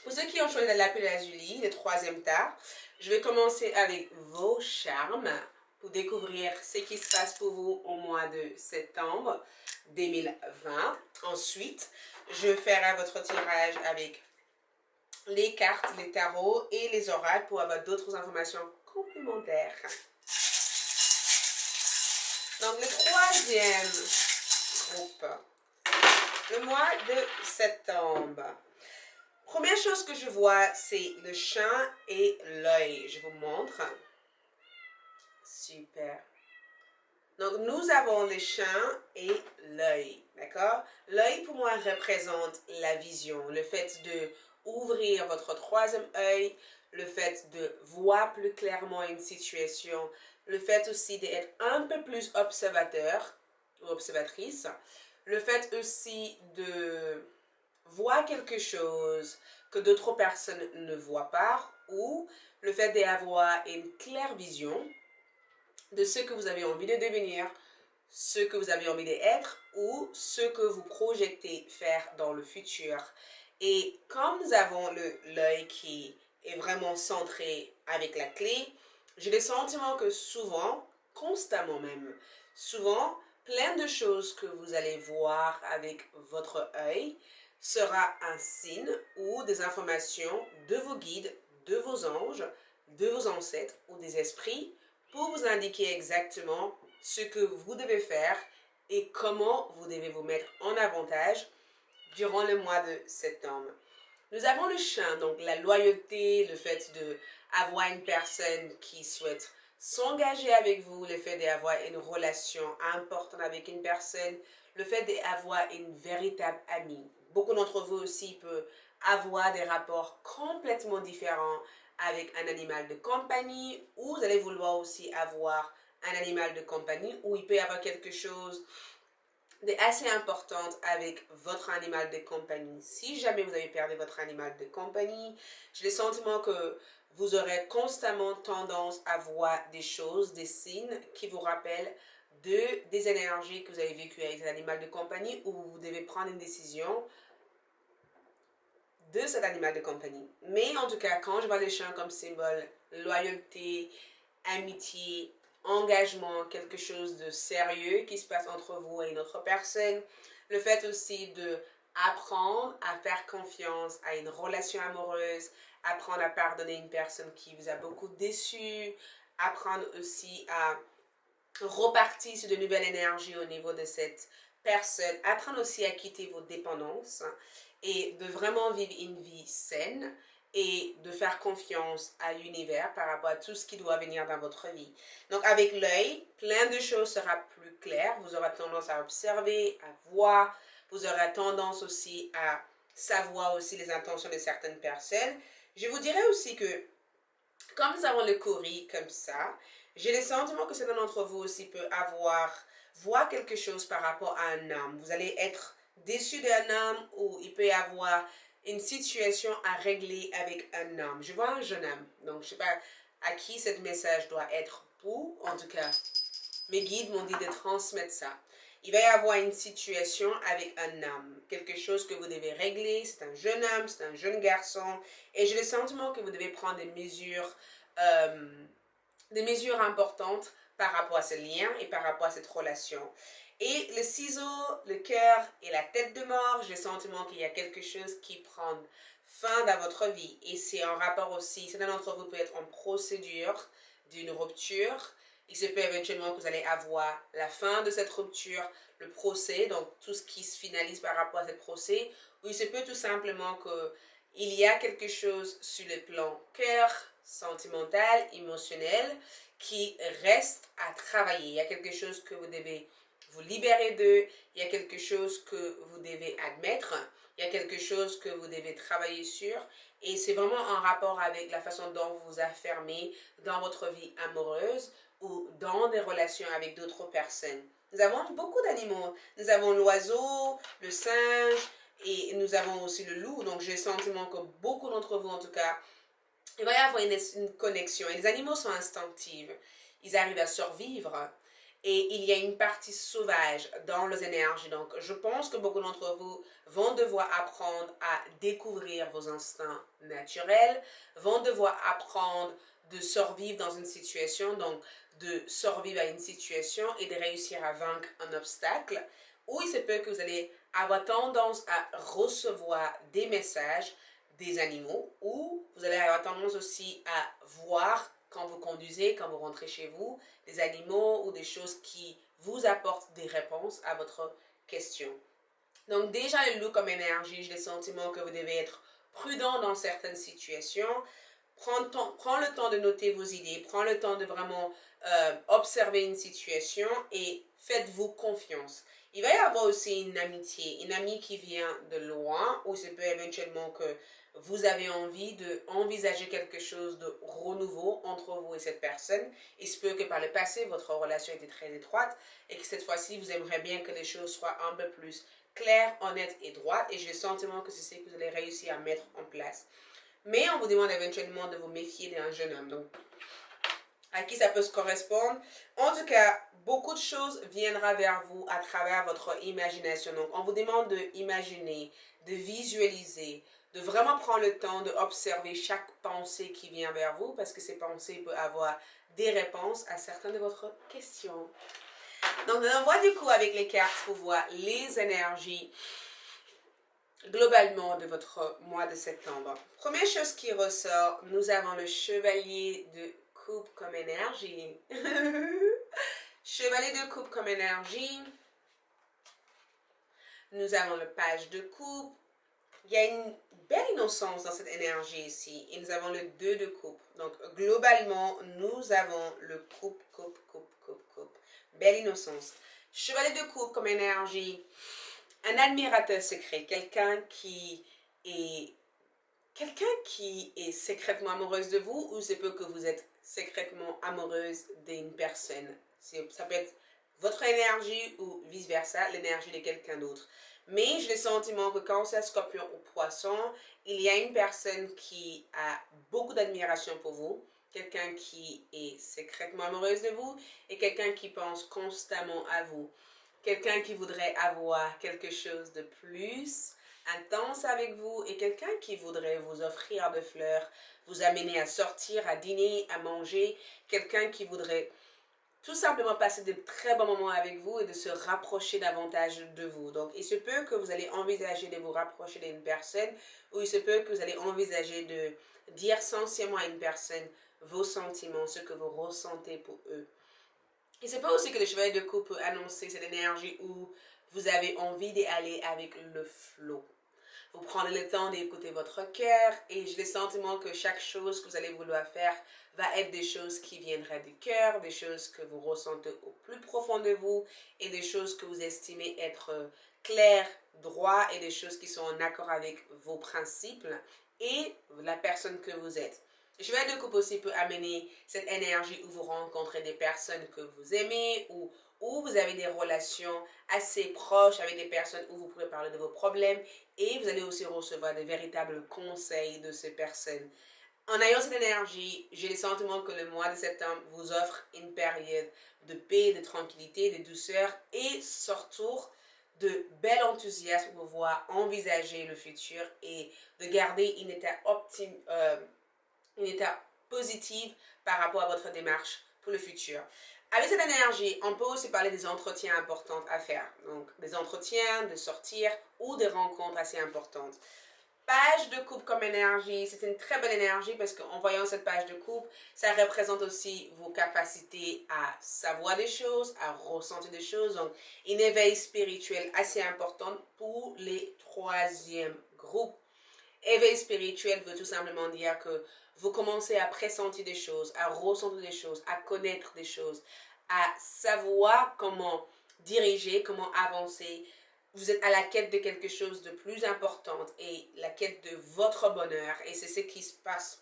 pour ceux qui ont choisi la lapis lazuli, le troisième tas, je vais commencer avec vos charmes pour découvrir ce qui se passe pour vous au mois de septembre 2020. Ensuite, je ferai votre tirage avec les cartes, les tarots et les oracles pour avoir d'autres informations complémentaires. Donc, le troisième groupe, le mois de septembre. Première chose que je vois, c'est le chant et l'œil. Je vous montre. Super. Donc, nous avons le chant et l'œil. D'accord? L'œil, pour moi, représente la vision, le fait de ouvrir votre troisième œil, le fait de voir plus clairement une situation, le fait aussi d'être un peu plus observateur ou observatrice, le fait aussi de voir quelque chose que d'autres personnes ne voient pas ou le fait d'avoir une claire vision de ce que vous avez envie de devenir, ce que vous avez envie d'être ou ce que vous projetez faire dans le futur. Et comme nous avons l'œil qui est vraiment centré avec la clé, j'ai le sentiment que souvent, constamment même, souvent, plein de choses que vous allez voir avec votre œil sera un signe ou des informations de vos guides, de vos anges, de vos ancêtres ou des esprits pour vous indiquer exactement ce que vous devez faire et comment vous devez vous mettre en avantage durant le mois de septembre. Nous avons le chant, donc la loyauté, le fait d'avoir une personne qui souhaite s'engager avec vous, le fait d'avoir une relation importante avec une personne, le fait d'avoir une véritable amie. Beaucoup d'entre vous aussi peuvent avoir des rapports complètement différents avec un animal de compagnie ou vous allez vouloir aussi avoir un animal de compagnie ou il peut y avoir quelque chose assez importante avec votre animal de compagnie. Si jamais vous avez perdu votre animal de compagnie, j'ai le sentiment que vous aurez constamment tendance à voir des choses, des signes qui vous rappellent des énergies que vous avez vécues avec cet animal de compagnie ou vous devez prendre une décision de cet animal de compagnie. Mais en tout cas, quand je vois le chien comme symbole, loyauté, amitié, engagement, quelque chose de sérieux qui se passe entre vous et une autre personne, le fait aussi de apprendre à faire confiance à une relation amoureuse, apprendre à pardonner une personne qui vous a beaucoup déçu, apprendre aussi à repartir sur de nouvelles énergies au niveau de cette personne, apprendre aussi à quitter vos dépendances et de vraiment vivre une vie saine et de faire confiance à l'univers par rapport à tout ce qui doit venir dans votre vie. Donc avec l'œil, plein de choses sera plus claires. Vous aurez tendance à observer, à voir. Vous aurez tendance aussi à savoir aussi les intentions de certaines personnes. Je vous dirais aussi que comme nous avons le courrier comme ça, j'ai le sentiment que certains d'entre vous aussi peut voir quelque chose par rapport à un homme. Vous allez être déçu d'un homme ou il peut y avoir une situation à régler avec un homme. Je vois un jeune homme, donc je ne sais pas à qui ce message doit être pour. En tout cas, mes guides m'ont dit de transmettre ça. Il va y avoir une situation avec un homme, quelque chose que vous devez régler. C'est un jeune homme, c'est un jeune garçon. Et j'ai le sentiment que vous devez prendre des mesures importantes par rapport à ce lien et par rapport à cette relation. Et le ciseau, le cœur et la tête de mort, j'ai le sentiment qu'il y a quelque chose qui prend fin dans votre vie. Et c'est en rapport aussi, certains d'entre vous peut être en procédure d'une rupture. Il se peut éventuellement que vous allez avoir la fin de cette rupture, le procès, donc tout ce qui se finalise par rapport à ce procès. Ou il se peut tout simplement qu'il y a quelque chose sur le plan cœur, sentimental, émotionnel, qui reste à travailler. Il y a quelque chose que vous devez vous libérer d'eux. Il y a quelque chose que vous devez admettre. Il y a quelque chose que vous devez travailler sur. Et c'est vraiment en rapport avec la façon dont vous vous affirmez dans votre vie amoureuse ou dans des relations avec d'autres personnes. Nous avons beaucoup d'animaux. Nous avons l'oiseau, le singe et nous avons aussi le loup. Donc j'ai le sentiment que beaucoup d'entre vous, en tout cas, il va y avoir une connexion. Et les animaux sont instinctifs. Ils arrivent à survivre. Et il y a une partie sauvage dans les énergies. Donc, je pense que beaucoup d'entre vous vont devoir apprendre à découvrir vos instincts naturels, vont devoir apprendre de survivre dans une situation, donc de survivre à une situation et de réussir à vaincre un obstacle. Ou il se peut que vous allez avoir tendance à recevoir des messages des animaux, ou vous allez avoir tendance aussi à voir quand vous conduisez, quand vous rentrez chez vous, des animaux ou des choses qui vous apportent des réponses à votre question. Donc déjà le loup comme énergie, j'ai le sentiment que vous devez être prudent dans certaines situations. Prends le temps de noter vos idées, prends le temps de vraiment observer une situation et faites-vous confiance. Il va y avoir aussi une amitié, une amie qui vient de loin, ou c'est peut éventuellement que vous avez envie d'envisager quelque chose de renouveau entre vous et cette personne. Il se peut que par le passé, votre relation était très étroite et que cette fois-ci, vous aimeriez bien que les choses soient un peu plus claires, honnêtes et droites. Et j'ai le sentiment que c'est ce que vous allez réussir à mettre en place. Mais on vous demande éventuellement de vous méfier d'un jeune homme. Donc, à qui ça peut se correspondre. En tout cas, beaucoup de choses viendront vers vous à travers votre imagination. Donc, on vous demande d'imaginer, de visualiser, de vraiment prendre le temps d'observer chaque pensée qui vient vers vous parce que ces pensées peuvent avoir des réponses à certaines de vos questions. Donc, on voit du coup avec les cartes pour voir les énergies globalement de votre mois de septembre. Première chose qui ressort, nous avons le chevalier de coupe comme énergie. Chevalier de coupe comme énergie. Nous avons le page de coupe. Il y a une belle innocence dans cette énergie ici. Et nous avons le 2 de coupe. Donc, globalement, nous avons le coupe. Belle innocence. Chevalier de coupe comme énergie. Un admirateur secret. Quelqu'un qui est secrètement amoureuse de vous, ou c'est peu que vous êtes secrètement amoureuse d'une personne. Ça peut être votre énergie ou vice-versa, l'énergie de quelqu'un d'autre. Mais j'ai le sentiment que quand c'est Scorpion ou Poisson, il y a une personne qui a beaucoup d'admiration pour vous, quelqu'un qui est secrètement amoureuse de vous et quelqu'un qui pense constamment à vous. Quelqu'un qui voudrait avoir quelque chose de plus intense avec vous et quelqu'un qui voudrait vous offrir des fleurs, vous amener à sortir, à dîner, à manger, quelqu'un qui voudrait tout simplement passer de très bons moments avec vous et de se rapprocher davantage de vous. Donc, il se peut que vous allez envisager de vous rapprocher d'une personne ou il se peut que vous allez envisager de dire sincèrement à une personne vos sentiments, ce que vous ressentez pour eux. Il se peut aussi que le chevalier de coupe peut annoncer cette énergie où vous avez envie d'aller avec le flow. vous prendrez le temps d'écouter votre cœur et j'ai le sentiment que chaque chose que vous allez vouloir faire va être des choses qui viendraient du cœur, des choses que vous ressentez au plus profond de vous et des choses que vous estimez être claires, droits et des choses qui sont en accord avec vos principes et la personne que vous êtes. Le cheval de coupe aussi peut amener cette énergie où vous rencontrez des personnes que vous aimez ou où vous avez des relations assez proches avec des personnes où vous pourrez parler de vos problèmes et vous allez aussi recevoir de véritables conseils de ces personnes. En ayant cette énergie, j'ai le sentiment que le mois de septembre vous offre une période de paix, de tranquillité, de douceur et surtout de bel enthousiasme pour pouvoir envisager le futur et de garder un état positif par rapport à votre démarche pour le futur. Avec cette énergie, on peut aussi parler des entretiens importants à faire. Donc, des entretiens, de sortir ou des rencontres assez importantes. Page de coupe comme énergie, c'est une très belle énergie parce qu'en voyant cette page de coupe, ça représente aussi vos capacités à savoir des choses, à ressentir des choses. Donc, une éveil spirituel assez important pour les troisièmes groupes. Éveil spirituel veut tout simplement dire que vous commencez à pressentir des choses, à ressentir des choses, à connaître des choses, à savoir comment diriger, comment avancer. Vous êtes à la quête de quelque chose de plus important et la quête de votre bonheur. Et c'est ce qui se passe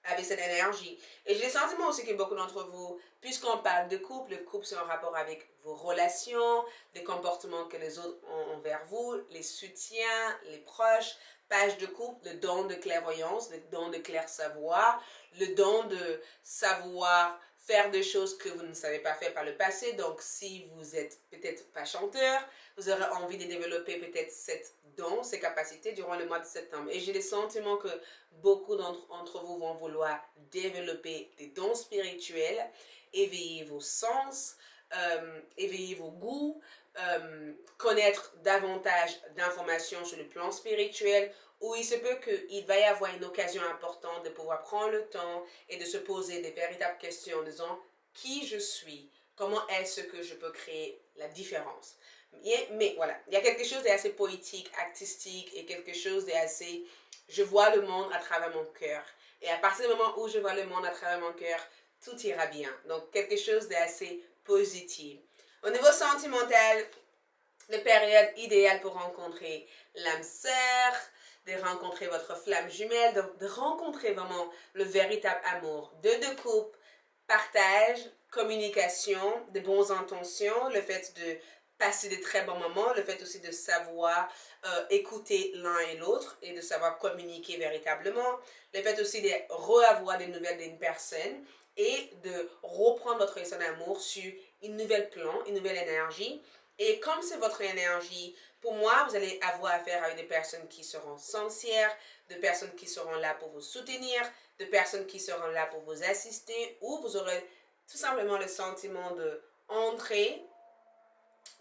avec cette énergie. Et j'ai le sentiment aussi que beaucoup d'entre vous, puisqu'on parle de couple, le couple c'est en rapport avec vos relations, les comportements que les autres ont envers vous, les soutiens, les proches. Page de couple, le don de clairvoyance, le don de clair savoir, le don de savoir faire des choses que vous ne savez pas faire par le passé. Donc, si vous êtes peut-être pas chanteur, vous aurez envie de développer peut-être cette don, ces capacités durant le mois de septembre. Et j'ai le sentiment que beaucoup d'entre vous vont vouloir développer des dons spirituels, éveiller vos sens, éveiller vos goûts, connaître davantage d'informations sur le plan spirituel, où il se peut qu'il va y avoir une occasion importante de pouvoir prendre le temps et de se poser des véritables questions en disant qui je suis, comment est-ce que je peux créer la différence. Mais voilà, il y a quelque chose d'assez poétique, artistique et quelque chose d'assez je vois le monde à travers mon cœur. Et à partir du moment où je vois le monde à travers mon cœur, tout ira bien. Donc quelque chose d'assez positif. Au niveau sentimental, la période idéale pour rencontrer l'âme sœur, de rencontrer votre flamme jumelle, de rencontrer vraiment le véritable amour. Deux couple, partage, communication, de bonnes intentions, le fait de passer de très bons moments, le fait aussi de savoir écouter l'un et l'autre et de savoir communiquer véritablement, le fait aussi de reavoir des nouvelles d'une personne et de reprendre votre histoire d'amour sur une nouvelle plan, une nouvelle énergie. Et comme c'est votre énergie, pour moi, vous allez avoir affaire avec des personnes qui seront sincères, de personnes qui seront là pour vous soutenir, de personnes qui seront là pour vous assister, ou vous aurez tout simplement le sentiment de entrer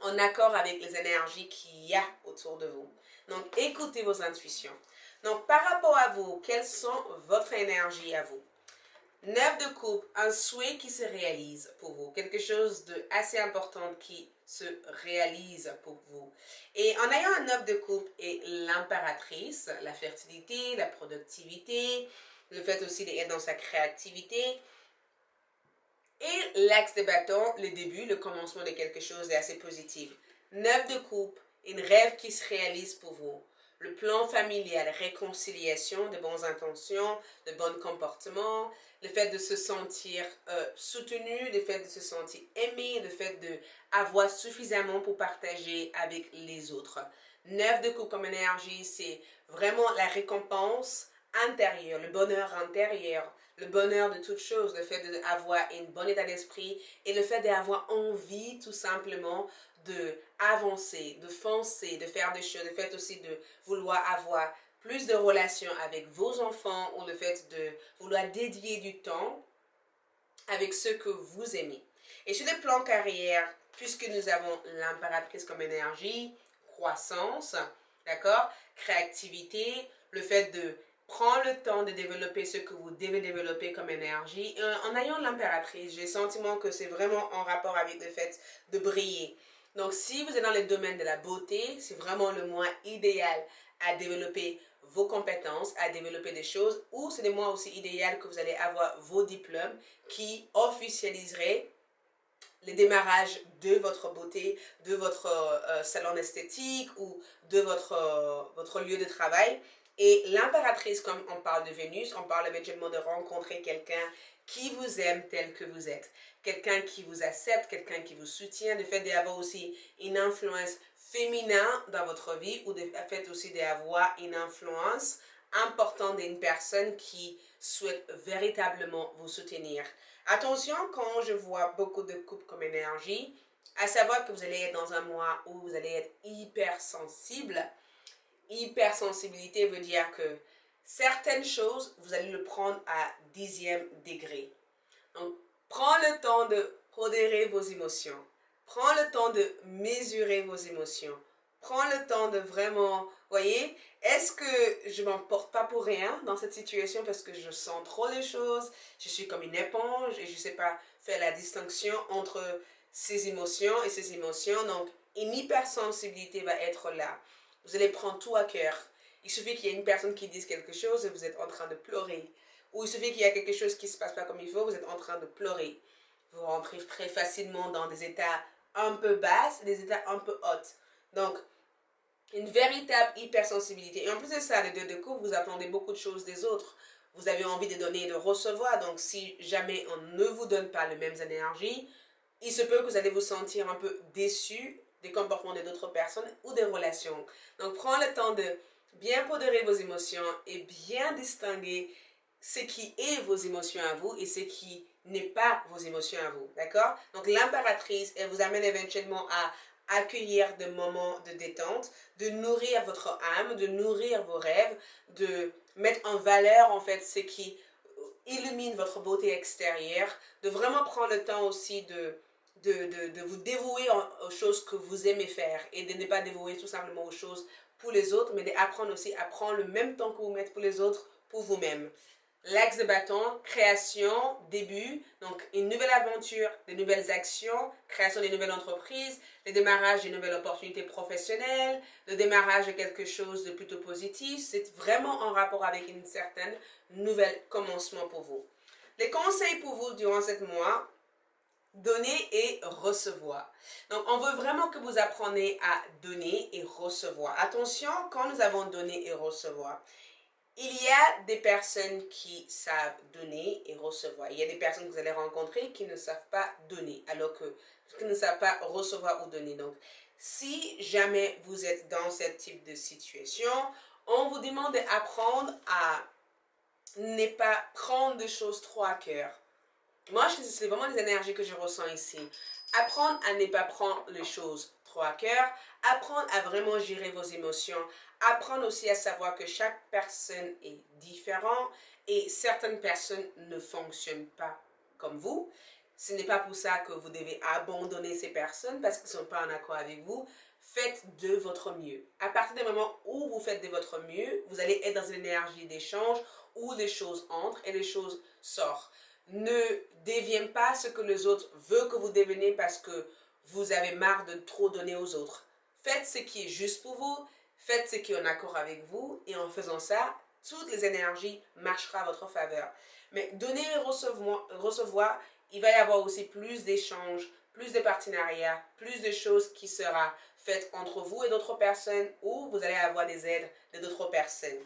en accord avec les énergies qu'il y a autour de vous. Donc, écoutez vos intuitions. Donc, par rapport à vous, quelles sont votre énergie à vous? 9 de coupe, un souhait qui se réalise pour vous. Quelque chose d'assez important qui se réalise pour vous. Et en ayant un 9 de coupe et l'impératrice, la fertilité, la productivité, le fait aussi d'être dans sa créativité, et l'axe de bâton, le début, le commencement de quelque chose d'assez positif. 9 de coupe, une rêve qui se réalise pour vous. Le plan familial, réconciliation, de bonnes intentions, de bons comportements, le fait de se sentir soutenu, le fait de se sentir aimé, le fait d'avoir suffisamment pour partager avec les autres. 9 de coupe comme énergie, c'est vraiment la récompense intérieure, le bonheur intérieur, le bonheur de toute chose, le fait d'avoir un bon état d'esprit et le fait d'avoir envie tout simplement d'avancer, de foncer, de faire des choses, le fait aussi de vouloir avoir plus de relations avec vos enfants ou le fait de vouloir dédier du temps avec ceux que vous aimez. Et sur le plan carrière, puisque nous avons l'impératrice comme énergie, croissance, d'accord, créativité, le fait de prendre le temps de développer ce que vous devez développer comme énergie. En ayant l'impératrice, j'ai le sentiment que c'est vraiment en rapport avec le fait de briller. Donc, si vous êtes dans le domaine de la beauté, c'est vraiment le mois idéal à développer vos compétences, à développer des choses, ou c'est des mois aussi idéal que vous allez avoir vos diplômes qui officialiseraient le démarrage de votre beauté, de votre salon d'esthétique ou de votre lieu de travail. Et l'impératrice, comme on parle de Vénus, on parle éventuellement de rencontrer quelqu'un qui vous aime tel que vous êtes, quelqu'un qui vous accepte, quelqu'un qui vous soutient, le fait d'avoir aussi une influence féminin dans votre vie ou le fait aussi d'avoir une influence importante d'une personne qui souhaite véritablement vous soutenir. Attention, quand je vois beaucoup de couples comme énergie, à savoir que vous allez être dans un mois où vous allez être hypersensible. Hypersensibilité veut dire que certaines choses, vous allez le prendre à 10e degré. Donc, prends le temps de modérer vos émotions. Prends le temps de mesurer vos émotions. Prends le temps de vraiment, voyez, est-ce que je ne m'emporte pas pour rien dans cette situation parce que je sens trop les choses, je suis comme une éponge et je ne sais pas faire la distinction entre ces émotions et ces émotions. Donc, une hypersensibilité va être là. Vous allez prendre tout à cœur. Il suffit qu'il y ait une personne qui dise quelque chose et vous êtes en train de pleurer. Ou il suffit qu'il y a quelque chose qui ne se passe pas comme il faut, vous êtes en train de pleurer. Vous rentrez très facilement dans des états un peu bas, des états un peu hauts. Donc, une véritable hypersensibilité. Et en plus de ça, les deux de couple, vous attendez beaucoup de choses des autres. Vous avez envie de donner et de recevoir. Donc, si jamais on ne vous donne pas les mêmes énergies, il se peut que vous allez vous sentir un peu déçu des comportements d'autres personnes ou des relations. Donc, prends le temps de bien pondérer vos émotions et bien distinguer ce qui est vos émotions à vous et ce qui n'est pas vos émotions à vous. D'accord? Donc, l'impératrice, elle vous amène éventuellement à accueillir des moments de détente, de nourrir votre âme, de nourrir vos rêves, de mettre en valeur en fait ce qui illumine votre beauté extérieure, de vraiment prendre le temps aussi de vous dévouer aux choses que vous aimez faire et de ne pas dévouer tout simplement aux choses pour les autres, mais d'apprendre aussi à prendre le même temps que vous mettez pour les autres, pour vous-même. L'axe de bâton, création, début, donc une nouvelle aventure, de nouvelles actions, création de nouvelles entreprises, le démarrage de nouvelles opportunités professionnelles, le démarrage de quelque chose de plutôt positif. C'est vraiment en rapport avec une certaine nouvelle commencement pour vous. Les conseils pour vous durant ce mois, donner et recevoir. Donc, on veut vraiment que vous appreniez à donner et recevoir. Attention, quand nous avons donné et recevoir, il y a des personnes qui savent donner et recevoir. Il y a des personnes que vous allez rencontrer qui ne savent pas donner, alors qui ne savent pas recevoir ou donner. Donc, si jamais vous êtes dans ce type de situation, on vous demande d'apprendre à ne pas prendre des choses trop à cœur. Moi, c'est vraiment les énergies que je ressens ici. Apprendre à ne pas prendre les choses trop à cœur, apprendre à vraiment gérer vos émotions, apprendre aussi à savoir que chaque personne est différente et certaines personnes ne fonctionnent pas comme vous. Ce n'est pas pour ça que vous devez abandonner ces personnes parce qu'ils ne sont pas en accord avec vous. Faites de votre mieux. À partir du moment où vous faites de votre mieux, vous allez être dans une énergie d'échange où les choses entrent et les choses sortent. Ne deviennent pas ce que les autres veulent que vous deveniez parce que vous avez marre de trop donner aux autres. Faites ce qui est juste pour vous, faites ce qui est en accord avec vous et en faisant ça, toutes les énergies marcheront à votre faveur. Mais donner et recevoir, il va y avoir aussi plus d'échanges, plus de partenariats, plus de choses qui seront faites entre vous et d'autres personnes ou vous allez avoir des aides de d'autres personnes.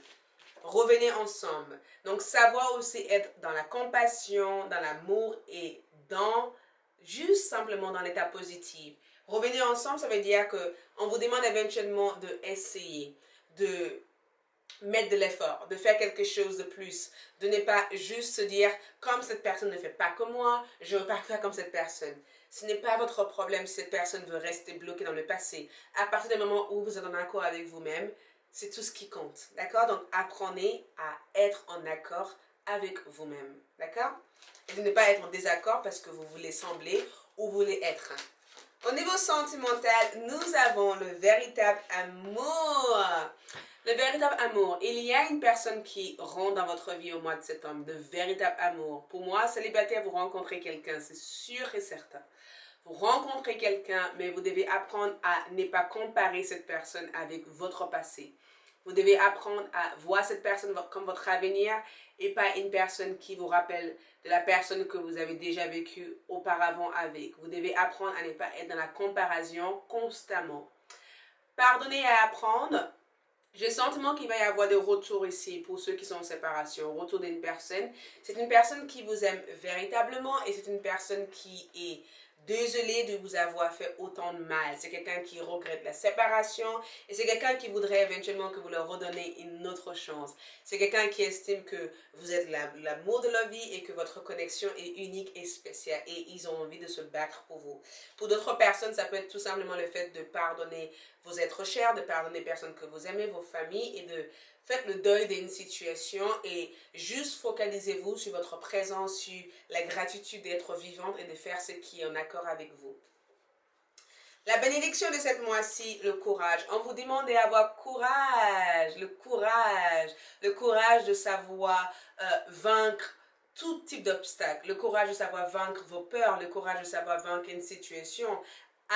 Revenez ensemble. Donc, savoir aussi être dans la compassion, dans l'amour et juste simplement dans l'état positif. Revenez ensemble, ça veut dire qu'on vous demande éventuellement d'essayer, de mettre de l'effort, de faire quelque chose de plus, de ne pas juste se dire, comme cette personne ne fait pas comme moi, je ne veux pas faire comme cette personne. Ce n'est pas votre problème si cette personne veut rester bloquée dans le passé. À partir du moment où vous êtes en accord avec vous-même, c'est tout ce qui compte, d'accord? Donc, apprenez à être en accord avec vous-même, d'accord? Et de ne pas être en désaccord parce que vous voulez sembler ou vous voulez être. Au niveau sentimental, nous avons le véritable amour. Le véritable amour. Il y a une personne qui rentre dans votre vie au mois de septembre, de véritable amour. Pour moi, célibataire, vous rencontrez quelqu'un, c'est sûr et certain. Vous rencontrez quelqu'un, mais vous devez apprendre à ne pas comparer cette personne avec votre passé. Vous devez apprendre à voir cette personne comme votre avenir et pas une personne qui vous rappelle de la personne que vous avez déjà vécue auparavant avec. Vous devez apprendre à ne pas être dans la comparaison constamment. Pardonner et apprendre. J'ai le sentiment qu'il va y avoir des retours ici pour ceux qui sont en séparation. Retour d'une personne. C'est une personne qui vous aime véritablement et c'est une personne qui est désolée de vous avoir fait autant de mal. C'est quelqu'un qui regrette la séparation et c'est quelqu'un qui voudrait éventuellement que vous leur redonnez une autre chance. C'est quelqu'un qui estime que vous êtes l'amour de leur vie et que votre connexion est unique et spéciale et ils ont envie de se battre pour vous. Pour d'autres personnes, ça peut être tout simplement le fait de pardonner vos êtres chers, de pardonner les personnes que vous aimez, vos familles et de faire le deuil d'une situation et juste focalisez-vous sur votre présence, sur la gratitude d'être vivante et de faire ce qui est en accord avec vous. La bénédiction de cette mois-ci, le courage. On vous demande d'avoir courage, le courage de savoir vaincre tout type d'obstacle, le courage de savoir vaincre vos peurs, le courage de savoir vaincre une situation.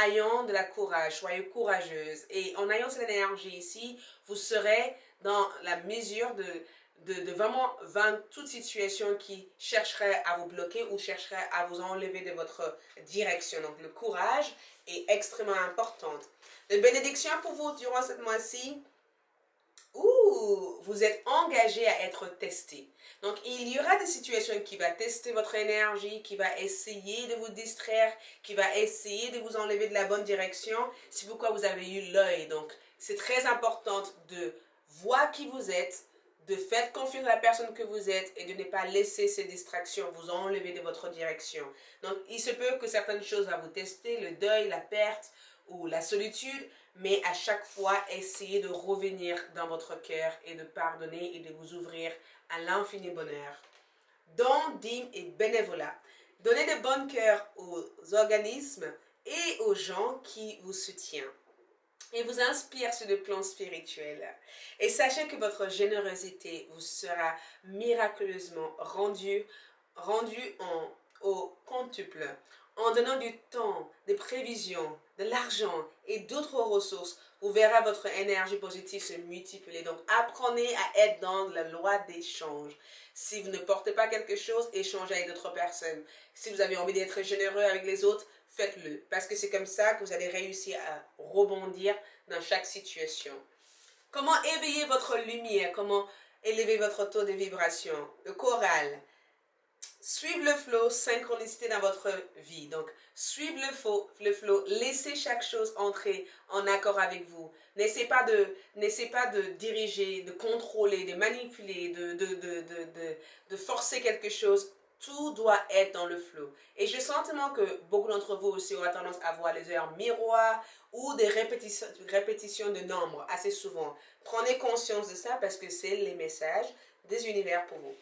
Ayons de la courage, soyez courageuse. Et en ayant cette énergie ici, vous serez dans la mesure de vraiment vaincre toute situation qui chercherait à vous bloquer ou chercherait à vous enlever de votre direction. Donc le courage est extrêmement important. La bénédiction pour vous durant cette mois-ci, vous êtes engagé à être testé. Donc, il y aura des situations qui vont tester votre énergie, qui va essayer de vous distraire, qui va essayer de vous enlever de la bonne direction. C'est pourquoi vous avez eu l'œil. Donc, c'est très important de voir qui vous êtes, de faire confiance à la personne que vous êtes et de ne pas laisser ces distractions vous enlever de votre direction. Donc, il se peut que certaines choses vont vous tester, le deuil, la perte ou la solitude, mais à chaque fois, essayez de revenir dans votre cœur et de pardonner et de vous ouvrir à l'infini bonheur. Don, dîme et bénévolat. Donnez de bon cœur aux organismes et aux gens qui vous soutiennent et vous inspirent sur le plan spirituel. Et sachez que votre générosité vous sera miraculeusement rendue au quintuple. En donnant du temps, des prévisions, de l'argent et d'autres ressources, vous verrez votre énergie positive se multiplier. Donc, apprenez à être dans la loi d'échange. Si vous ne portez pas quelque chose, échangez avec d'autres personnes. Si vous avez envie d'être généreux avec les autres, faites-le. Parce que c'est comme ça que vous allez réussir à rebondir dans chaque situation. Comment éveiller votre lumière? Comment élever votre taux de vibration? Le choral. Suivre le flow, synchronicité dans votre vie. Donc, suivre le flow, laissez chaque chose entrer en accord avec vous. N'essayez pas de diriger, de contrôler, de manipuler, de forcer quelque chose. Tout doit être dans le flow. Et j'ai le sentiment que beaucoup d'entre vous aussi auront tendance à voir les heures miroirs ou des répétitions de nombres assez souvent. Prenez conscience de ça parce que c'est les messages des univers pour vous.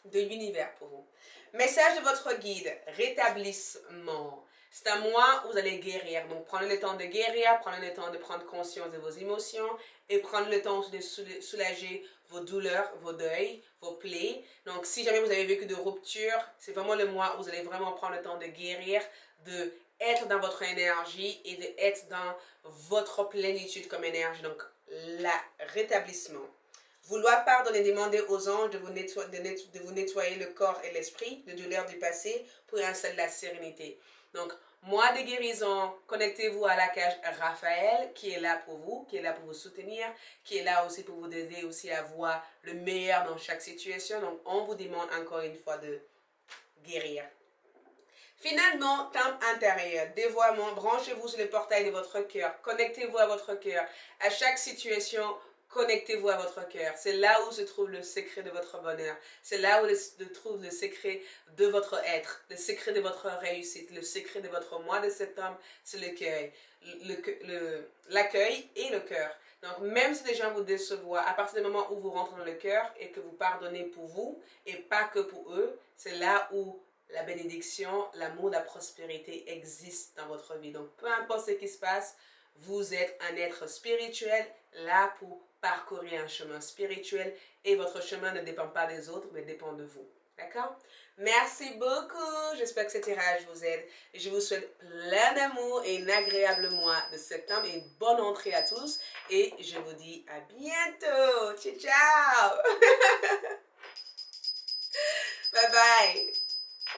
De l'univers pour vous. Message de votre guide, rétablissement. C'est un mois où vous allez guérir. Donc, prenez le temps de guérir, prenez le temps de prendre conscience de vos émotions et prendre le temps de soulager vos douleurs, vos deuils, vos plaies. Donc, si jamais vous avez vécu de rupture, c'est vraiment le mois où vous allez vraiment prendre le temps de guérir, de être dans votre énergie et d'être dans votre plénitude comme énergie. Donc, le rétablissement. Vouloir pardonner, demander aux anges de vous nettoyer le corps et l'esprit de douleurs du passé pour installer la sérénité. Donc, mois de guérison, connectez-vous à la cage Raphaël qui est là pour vous, qui est là pour vous soutenir, qui est là aussi pour vous aider aussi à voir le meilleur dans chaque situation. Donc, on vous demande encore une fois de guérir. Finalement, temple intérieur, dévoilement, branchez-vous sur le portail de votre cœur, connectez-vous à votre cœur. À chaque situation, connectez-vous à votre cœur. C'est là où se trouve le secret de votre bonheur. C'est là où se trouve le secret de votre être, le secret de votre réussite, le secret de votre mois de septembre, c'est l'accueil et le cœur. Donc, même si les gens vous déçoivent, à partir du moment où vous rentrez dans le cœur et que vous pardonnez pour vous et pas que pour eux, c'est là où la bénédiction, l'amour, la prospérité existe dans votre vie. Donc, peu importe ce qui se passe, vous êtes un être spirituel là pour parcourir un chemin spirituel et votre chemin ne dépend pas des autres, mais dépend de vous. D'accord? Merci beaucoup. J'espère que ce tirage vous aide. Je vous souhaite plein d'amour et un agréable mois de septembre et une bonne entrée à tous. Et je vous dis à bientôt. Ciao, ciao. Bye bye.